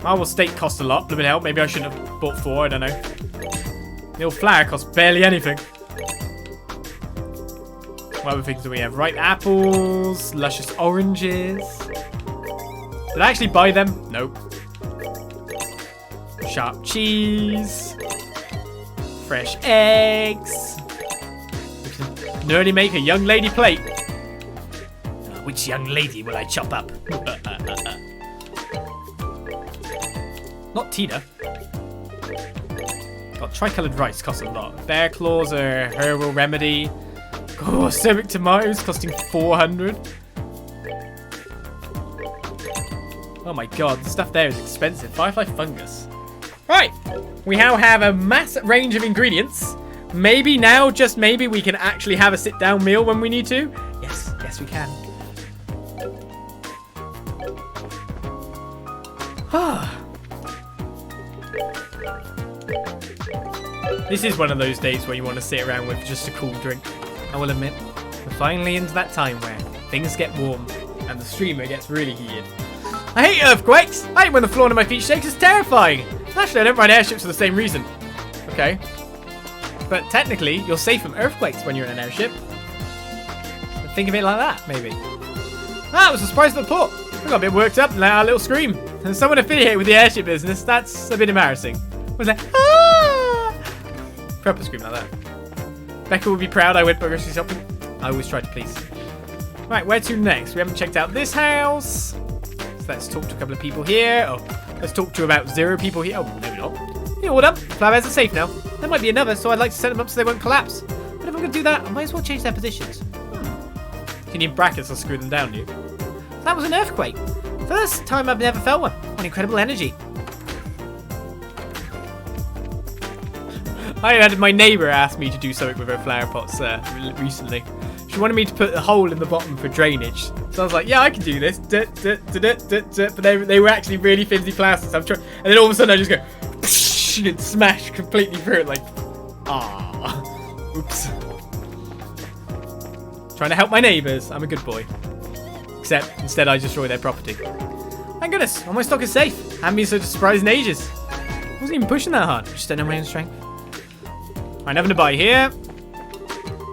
Oh, well, steak costs a lot. Blooming hell. Maybe I shouldn't have bought 4. I don't know. The old flour costs barely anything. What other things do we have? Ripe apples. Luscious oranges. Did I actually buy them? Nope. Sharp cheese. Fresh eggs. We can nearly make a young lady plate. Which young lady will I chop up? Not Tina. God, tricolored rice costs a lot. Bear claws are herbal remedy. Oh, ceramic tomatoes costing 400. Oh my god, the stuff there is expensive. Firefly fungus. Right, we now have a massive range of ingredients. Maybe now, just maybe, we can actually have a sit-down meal when we need to. Yes, yes we can. This is one of those days where you want to sit around with just a cool drink. I will admit, we're finally into that time where things get warm and the streamer gets really heated. I hate earthquakes! I hate when the floor under my feet shakes, it's terrifying! Actually, I don't ride airships for the same reason. Okay. But technically, you're safe from earthquakes when you're in an airship. Think of it like that, maybe. Ah, it was a surprise to the port. I got a bit worked up and let out a little scream. And someone affiliated with the airship business, that's a bit embarrassing. I was like, ah! Proper scream like that. Becca would be proud I went grocery shopping. I always try to please. Right, where to next? We haven't checked out this house. So let's talk to a couple of people here. Oh, let's talk to about 0 people here. Oh, maybe not. Yeah, what up? Flowers are safe now. There might be another, so I'd like to set them up so they won't collapse. But if I'm going to do that, I might as well change their positions. You need brackets or screw them down, do you? That was an earthquake. First time I've ever felt one. What incredible energy. I had my neighbour ask me to do something with her flower pots recently. She wanted me to put a hole in the bottom for drainage. So I was like, yeah, I can do this. But they were actually really flimsy plastic. So I'm trying, and then all of a sudden I just go and smash completely through it like, ah, oops. Trying to help my neighbours. I'm a good boy. Except instead I destroy their property. Thank goodness, all my stock is safe. Haven't been so surprised in ages. I wasn't even pushing that hard. Just don't know my own strength. Alright, nothing to buy here.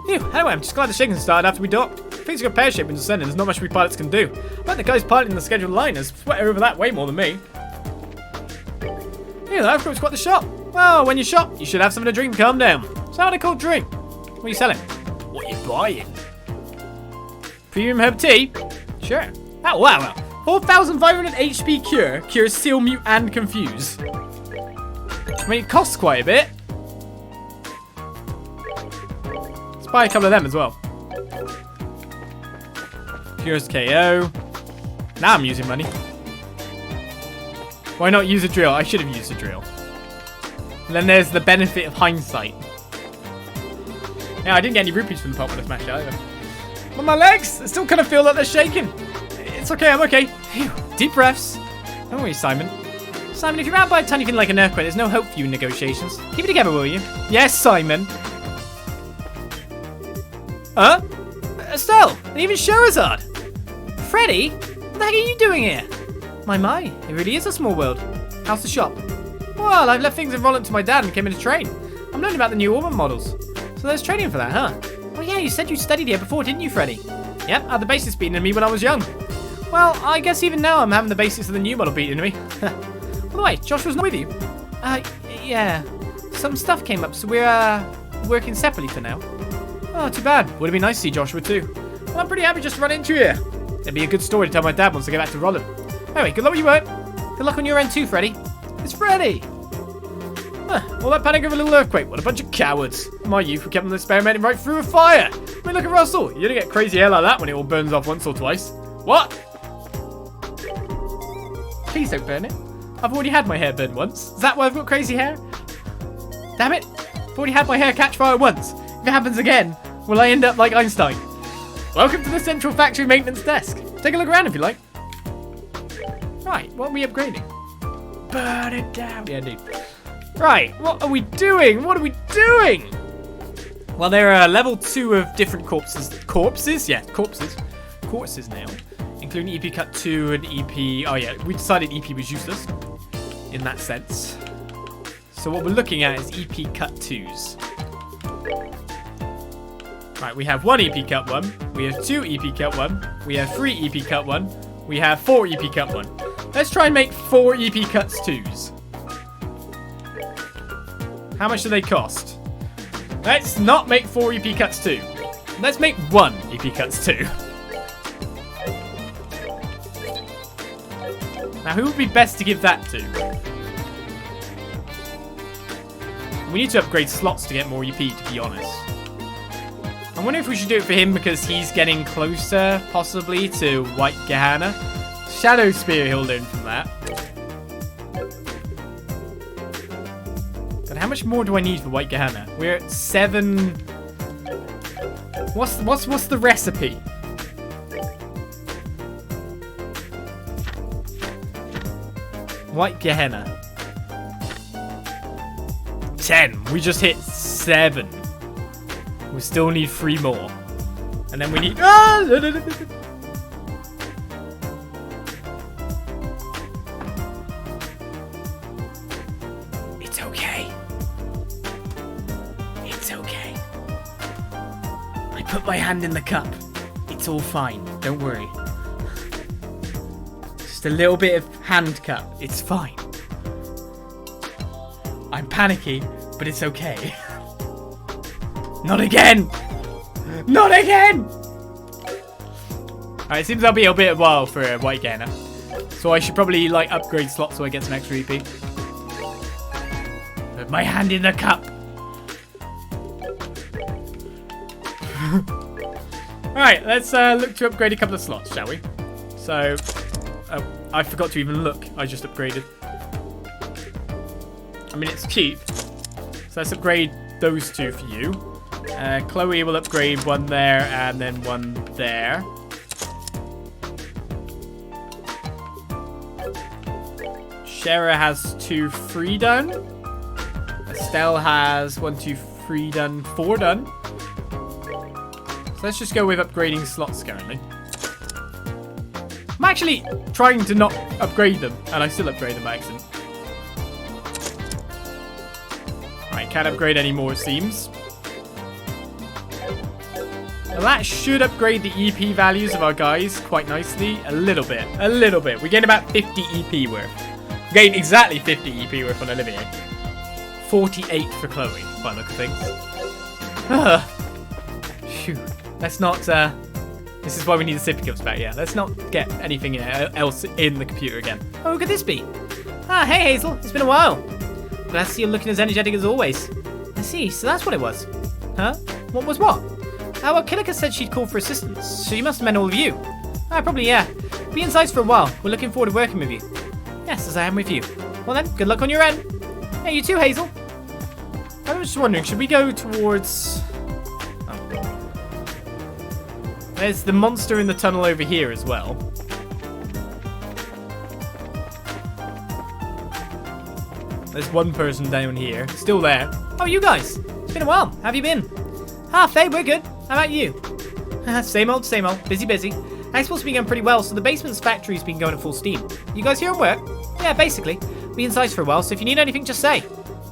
Phew, anyway, I'm just glad the shaking started after we docked. Things got pear-shaped into descending. There's not much we pilots can do. But the guys piloting the scheduled liners sweat over that way more than me. Yeah, the earthquake's quite the shop. Well, when you shop, you should have something to drink and calm down. So how do I call drink? What are you selling? buying? Premium herb tea? Sure. Oh, wow. 4,500 HP cure. Cures seal, mute, and confuse. I mean, it costs quite a bit. Let's buy a couple of them as well. Cures KO. Now I'm using money. Why not use a drill? I should have used a drill. And then there's the benefit of hindsight. Yeah, I didn't get any rupees from the pot when I smashed it either. But my legs, I still kind of feel like they're shaking. It's okay, I'm okay. Phew. Deep breaths. Don't worry, Simon. Simon, if you're out by a tiny thing like an earthquake, there's no hope for you in negotiations. Keep it together, will you? Yes, Simon. Huh? Estelle, and even Sherazade. Freddy? What the heck are you doing here? My, it really is a small world. How's the shop? Well, I've left things in Roland to my dad and came in to train. I'm learning about the new Orban models. So there's training for that, huh? Oh yeah, you said you studied here before, didn't you, Freddy? Yep, I had the basics beaten in me when I was young. Well, I guess even now I'm having the basics of the new model beaten in me. By the way, Joshua's not with you? Yeah. Some stuff came up, so we're working separately for now. Oh, too bad. Would have been nice to see Joshua too. Well, I'm pretty happy just to run into you. It'd be a good story to tell my dad once I get back to Roland. Anyway, good luck with your work. Good luck on your end too, Freddy. It's Freddy! All that panic over a little earthquake. What a bunch of cowards. My youth were kept on experimenting right through a fire. I mean, look at Russell. You don't get crazy hair like that when it all burns off once or twice. What? Please don't burn it. I've already had my hair burned once. Is that why I've got crazy hair? Damn it. I've already had my hair catch fire once. If it happens again, will I end up like Einstein? Welcome to the central factory maintenance desk. Take a look around if you like. Right, what are we upgrading? Burn it down. Yeah, dude. Right, what are we doing? What are we doing? Well, there are level 2 of different corpses. Corpses? Yeah, corpses. Corpses now. Including EP Cut 2 and EP... Oh, yeah, we decided EP was useless. In that sense. So what we're looking at is EP Cut 2s. Right, we have 1 EP Cut 1. We have 2 EP Cut 1. We have 3 EP Cut 1. We have 4 EP Cut 1. Let's try and make 4 EP Cuts 2s. How much do they cost? Let's not make 4 EP Cuts 2. Let's make 1 EP Cuts 2. Now, who would be best to give that to? We need to upgrade slots to get more EP, to be honest. I wonder if we should do it for him because he's getting closer, possibly, to White Gehenna. Shadow Spear, he'll learn from that. But how much more do I need for White Gehenna? We're at 7... What's the recipe? White Gehenna. 10. We just hit 7. We still need 3 more. And then we need... It's okay. It's okay. I put my hand in the cup. It's all fine. Don't worry. Just a little bit of hand cup. It's fine. I'm panicky, but it's okay. Not again! Not again! Alright, it seems that'll be a bit of a while for White Gehenna. So I should probably, like, upgrade slots so I get some extra EP. Put my hand in the cup. Alright, let's look to upgrade a couple of slots, shall we? So, I forgot to even look. I just upgraded. I mean, it's cheap. So let's upgrade those 2 for you. Chloe will upgrade 1 there and then 1 there. Shara has 2 free done. Estelle has 1, 2, 3 done, 4 done. So let's just go with upgrading slots currently. I'm actually trying to not upgrade them, and I still upgrade them by accident. Alright, can't upgrade any more, it seems. Now that should upgrade the EP values of our guys quite nicely. A little bit. A little bit. We gain about 50 EP worth. We gain exactly 50 EP worth on Olivier. 48 for Chloe, by the look of things. Phew. Let's not, this is why we need the sippy cups back, yeah. Let's not get anything else in the computer again. Oh, who could this be? Ah, hey Hazel, it's been a while. Glad to see you looking as energetic as always. I see, so that's what it was. Huh? What was what? Well, Kilika said she'd call for assistance, so you must have meant all of you. Ah, probably, yeah. Be in Zeiss for a while. We're looking forward to working with you. Yes, as I am with you. Well then, good luck on your end. Hey, you too, Hazel. I was just wondering, should we go towards... Oh. There's the monster in the tunnel over here as well. There's one person down here, still there. Oh, you guys. It's been a while. How have you been? Ah, Faye, we're good. How about you? Same old, same old. Busy, busy. I'm supposed to be going pretty well, so the basement's factory's been going at full steam. You guys here at work? Yeah, basically. Be in Zeiss for a while, so if you need anything, just say.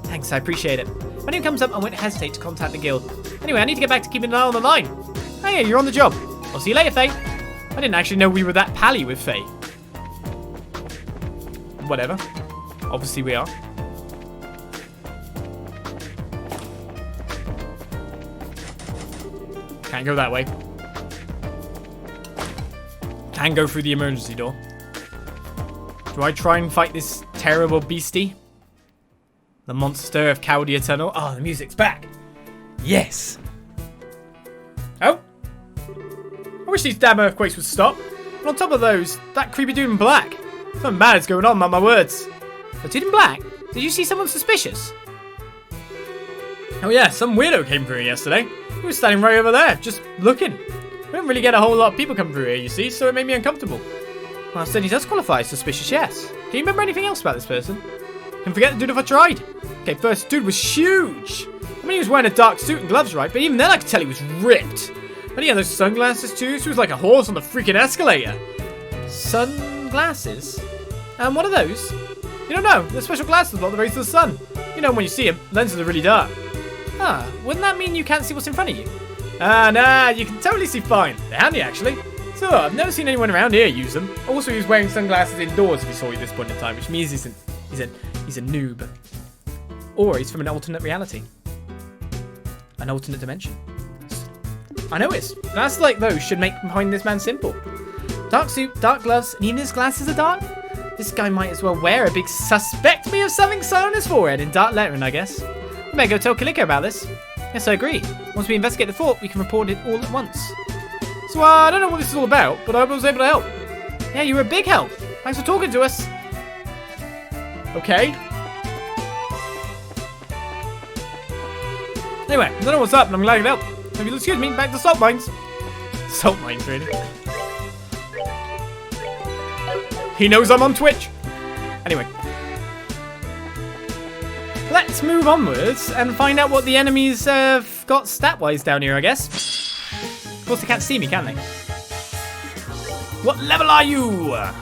Thanks, I appreciate it. When it comes up, I won't hesitate to contact the guild. Anyway, I need to get back to keeping an eye on the line. Oh yeah, you're on the job. I'll see you later, Faye. I didn't actually know we were that pally with Faye. Whatever. Obviously we are. Can't go that way. Can go through the emergency door. Do I try and fight this terrible beastie? The monster of Kaldia Tunnel. Oh, the music's back. Yes. Oh. I wish these damn earthquakes would stop. And on top of those, that creepy dude in black. Something bad is going on, mark my words. The dude in black? Did you see someone suspicious? Oh yeah, some weirdo came through here yesterday. He was standing right over there, just looking. We don't really get a whole lot of people come through here, you see, so it made me uncomfortable. Well, then he does qualify as suspicious, yes. Can you remember anything else about this person? Can forget the dude if I tried. Okay, first, dude was huge. I mean, he was wearing a dark suit and gloves, right? But even then, I could tell he was ripped. And he had those sunglasses too, so he was like a horse on the freaking escalator. Sunglasses? And what are those? You don't know. They're special glasses block the rays of the sun. You know when you see them, lenses are really dark. Ah, wouldn't that mean you can't see what's in front of you? Ah, nah, you can totally see fine. They're handy, actually. So, I've never seen anyone around here use them. Also, he was wearing sunglasses indoors if he saw you at this point in time, which means he's a noob. Or he's from an alternate reality. An alternate dimension. I know it's. That's like those should make behind this man simple. Dark suit, dark gloves, and even his glasses are dark? This guy might as well wear a big suspect me of something sewn on his forehead in dark lettering, I guess. We better go tell Kilika about this. Yes, I agree. Once we investigate the fort, we can report it all at once. So, I don't know what this is all about, but I was able to help. Yeah, you were a big help. Thanks for talking to us. Okay. Anyway, I don't know what's up, and I'm glad I could help. If you'll excuse me, back to salt mines. Salt mines, really. He knows I'm on Twitch. Anyway. Let's move onwards and find out what the enemies have got stat-wise down here, I guess. Of course, they can't see me, can they? What level are you? Where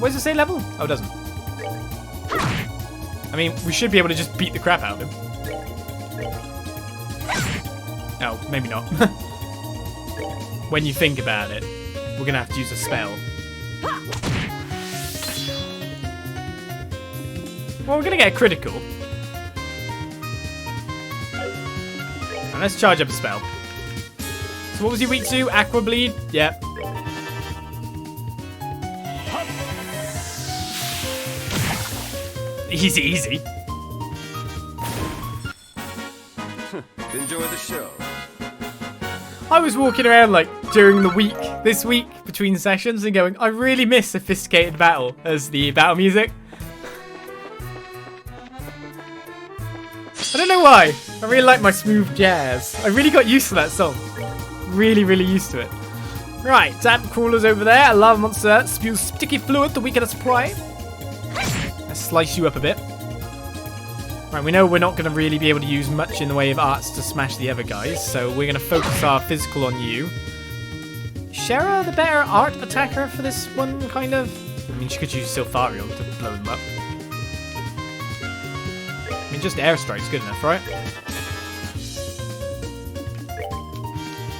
does it say level? Oh, it doesn't. I mean, we should be able to just beat the crap out of him. Oh, maybe not. When you think about it, we're going to have to use a spell. Well, we're going to get a critical. And let's charge up a spell. So what was he weak to? Aqua Bleed? Yep. Easy, easy. Enjoy the show. I was walking around like during the week, this week, between sessions and going, I really miss Sophisticated Battle as the battle music. I don't know why. I really like my smooth jazz. I really got used to that song. Really, really used to it. Right, damp crawlers over there. A lava monster spews sticky fluid to weaken its prey. Let's slice you up a bit. Right, we know we're not going to really be able to use much in the way of arts to smash the other guys, so we're going to focus our physical on you. Shara the better art attacker for this one, kind of? I mean, she could use Silpharion to blow them up. I mean, just airstrike's good enough, right?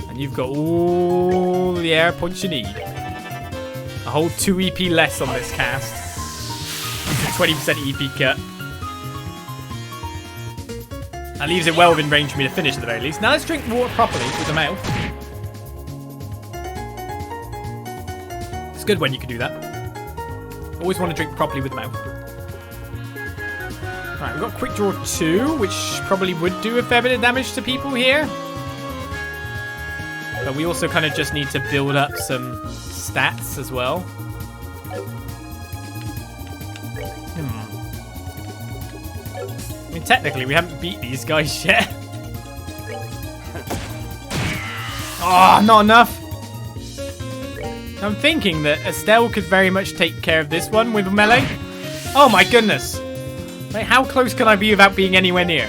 And you've got all the air points you need. A whole 2 EP less on this cast. It's a 20% EP cut. That leaves it well within range for me to finish at the very least. Now let's drink water properly with the mouth. It's good when you can do that. Always want to drink properly with the mouth. Alright, we've got quick draw 2, which probably would do a fair bit of damage to people here. But we also kind of just need to build up some stats as well. I mean, technically, we haven't beat these guys yet. Oh, not enough. I'm thinking that Estelle could very much take care of this one with a melee. Oh my goodness. Wait, how close can I be without being anywhere near?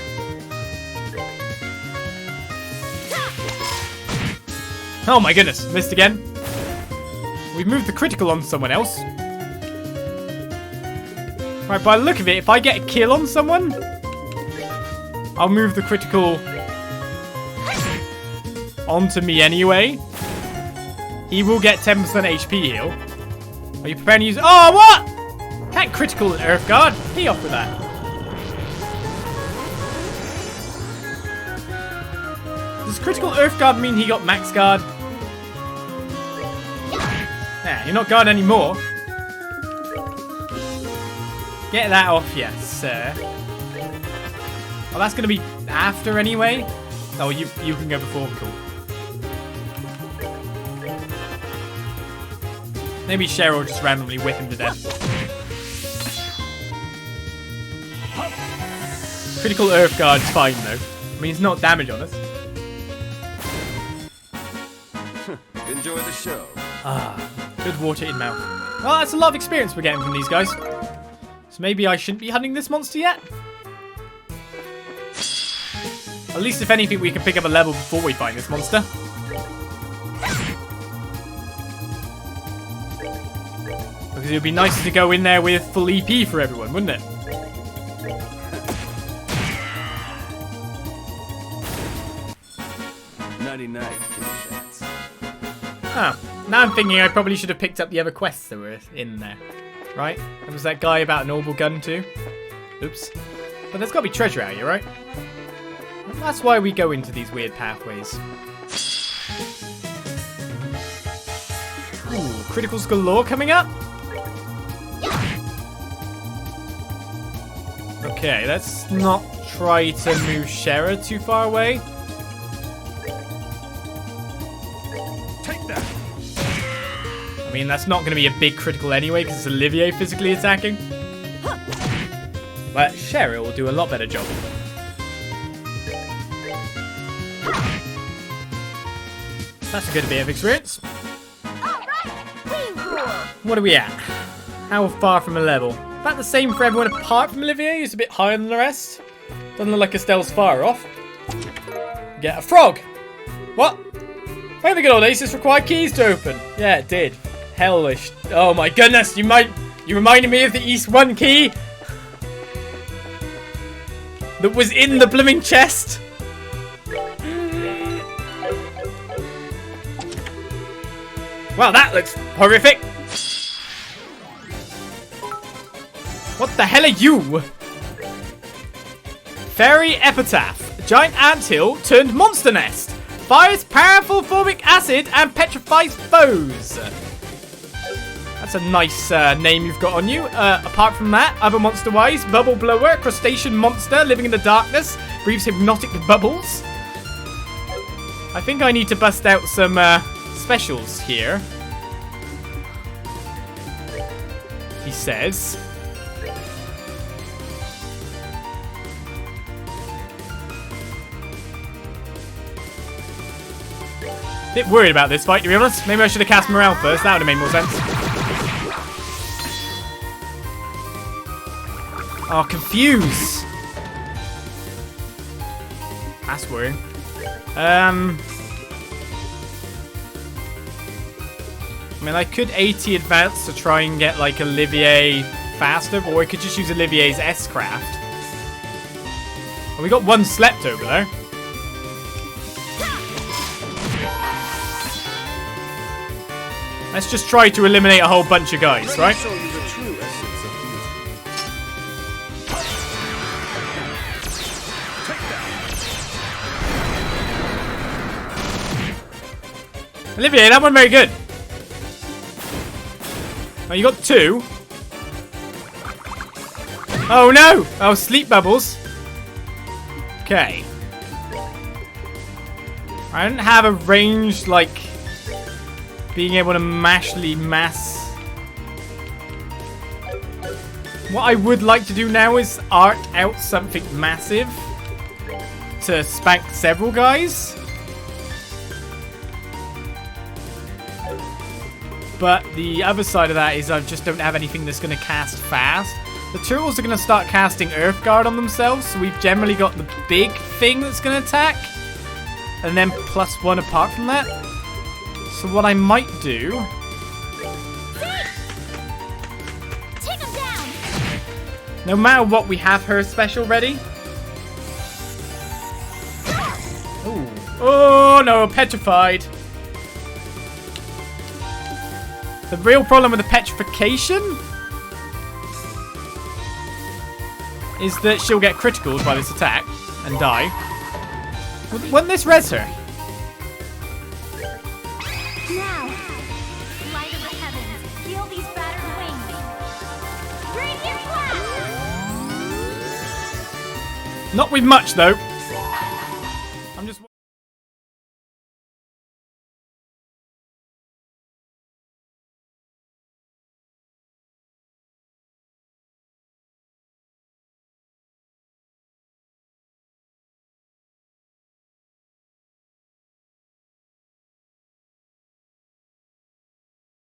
Oh my goodness, missed again. We've moved the critical on someone else. Right, by the look of it, if I get a kill on someone, I'll move the critical onto me anyway. He will get 10% HP heal. Are you preparing to use... Oh, what? Can't critical an Earth Guard. He off with that. Does critical Earth Guard mean he got max guard? Nah, you're not guard anymore. Get that off, yes, sir. Oh, that's going to be after anyway? Oh, you can go before. Cool. Maybe Cheryl will just randomly whip him to death. Critical Earth Guard's fine, though. I mean, it's not damage on us. Enjoy the show. Ah, good water in mouth. Well, that's a lot of experience we're getting from these guys. So maybe I shouldn't be hunting this monster yet? At least, if anything, we can pick up a level before we find this monster. Because it would be nice to go in there with full EP for everyone, wouldn't it? Ah, now I'm thinking I probably should have picked up the other quests that were in there. Right? There was that guy about an orbital gun too. Oops. But there's got to be treasure out here, right? That's why we go into these weird pathways. Ooh, criticals galore coming up. Okay, let's not try to move Shera too far away. Take that. I mean, that's not going to be a big critical anyway, because it's Olivier physically attacking. But Shera will do a lot better job. That's a good bit of experience. What are we at? How far from a level? About the same for everyone apart from Olivier, who's a bit higher than the rest. Doesn't look like Estelle's far off. Get a frog! What? Wait, the good old Aces required keys to open. Yeah, it did. Hellish. Oh my goodness, you reminded me of the East 1 key that was in the blooming chest. Wow, that looks horrific. What the hell are you? Fairy Epitaph. A giant anthill turned monster nest. Fires powerful formic acid and petrifies foes. That's a nice name you've got on you. Apart from that, other monster-wise, Bubble Blower, crustacean monster living in the darkness, breathes hypnotic bubbles. I think I need to bust out some specials here. He says. Bit worried about this fight, to be honest. Maybe I should have cast Morale first. That would have made more sense. Oh, confuse. That's worrying. I mean, I could AT advance to try and get, like, Olivier faster, or I could just use Olivier's S-Craft. Well, we got one slept over there. Let's just try to eliminate a whole bunch of guys, right? Olivia, that wasn't very good. Oh, you got 2. Oh no! Oh, sleep bubbles. Okay. I don't have a range like being able to mashly mass. What I would like to do now is arc out something massive to spank several guys. But the other side of that is I just don't have anything that's going to cast fast. The turtles are going to start casting Earth Guard on themselves, so we've generally got the big thing that's going to attack. And then +1 apart from that. So what I might do... Take him down. No matter what, we have her special ready. Ooh. Oh no, petrified. The real problem with the petrification is that she'll get criticaled by this attack and die. Wouldn't this res her? Now, light of the heavens, feel these battered wings. Raise your class. Not with much though.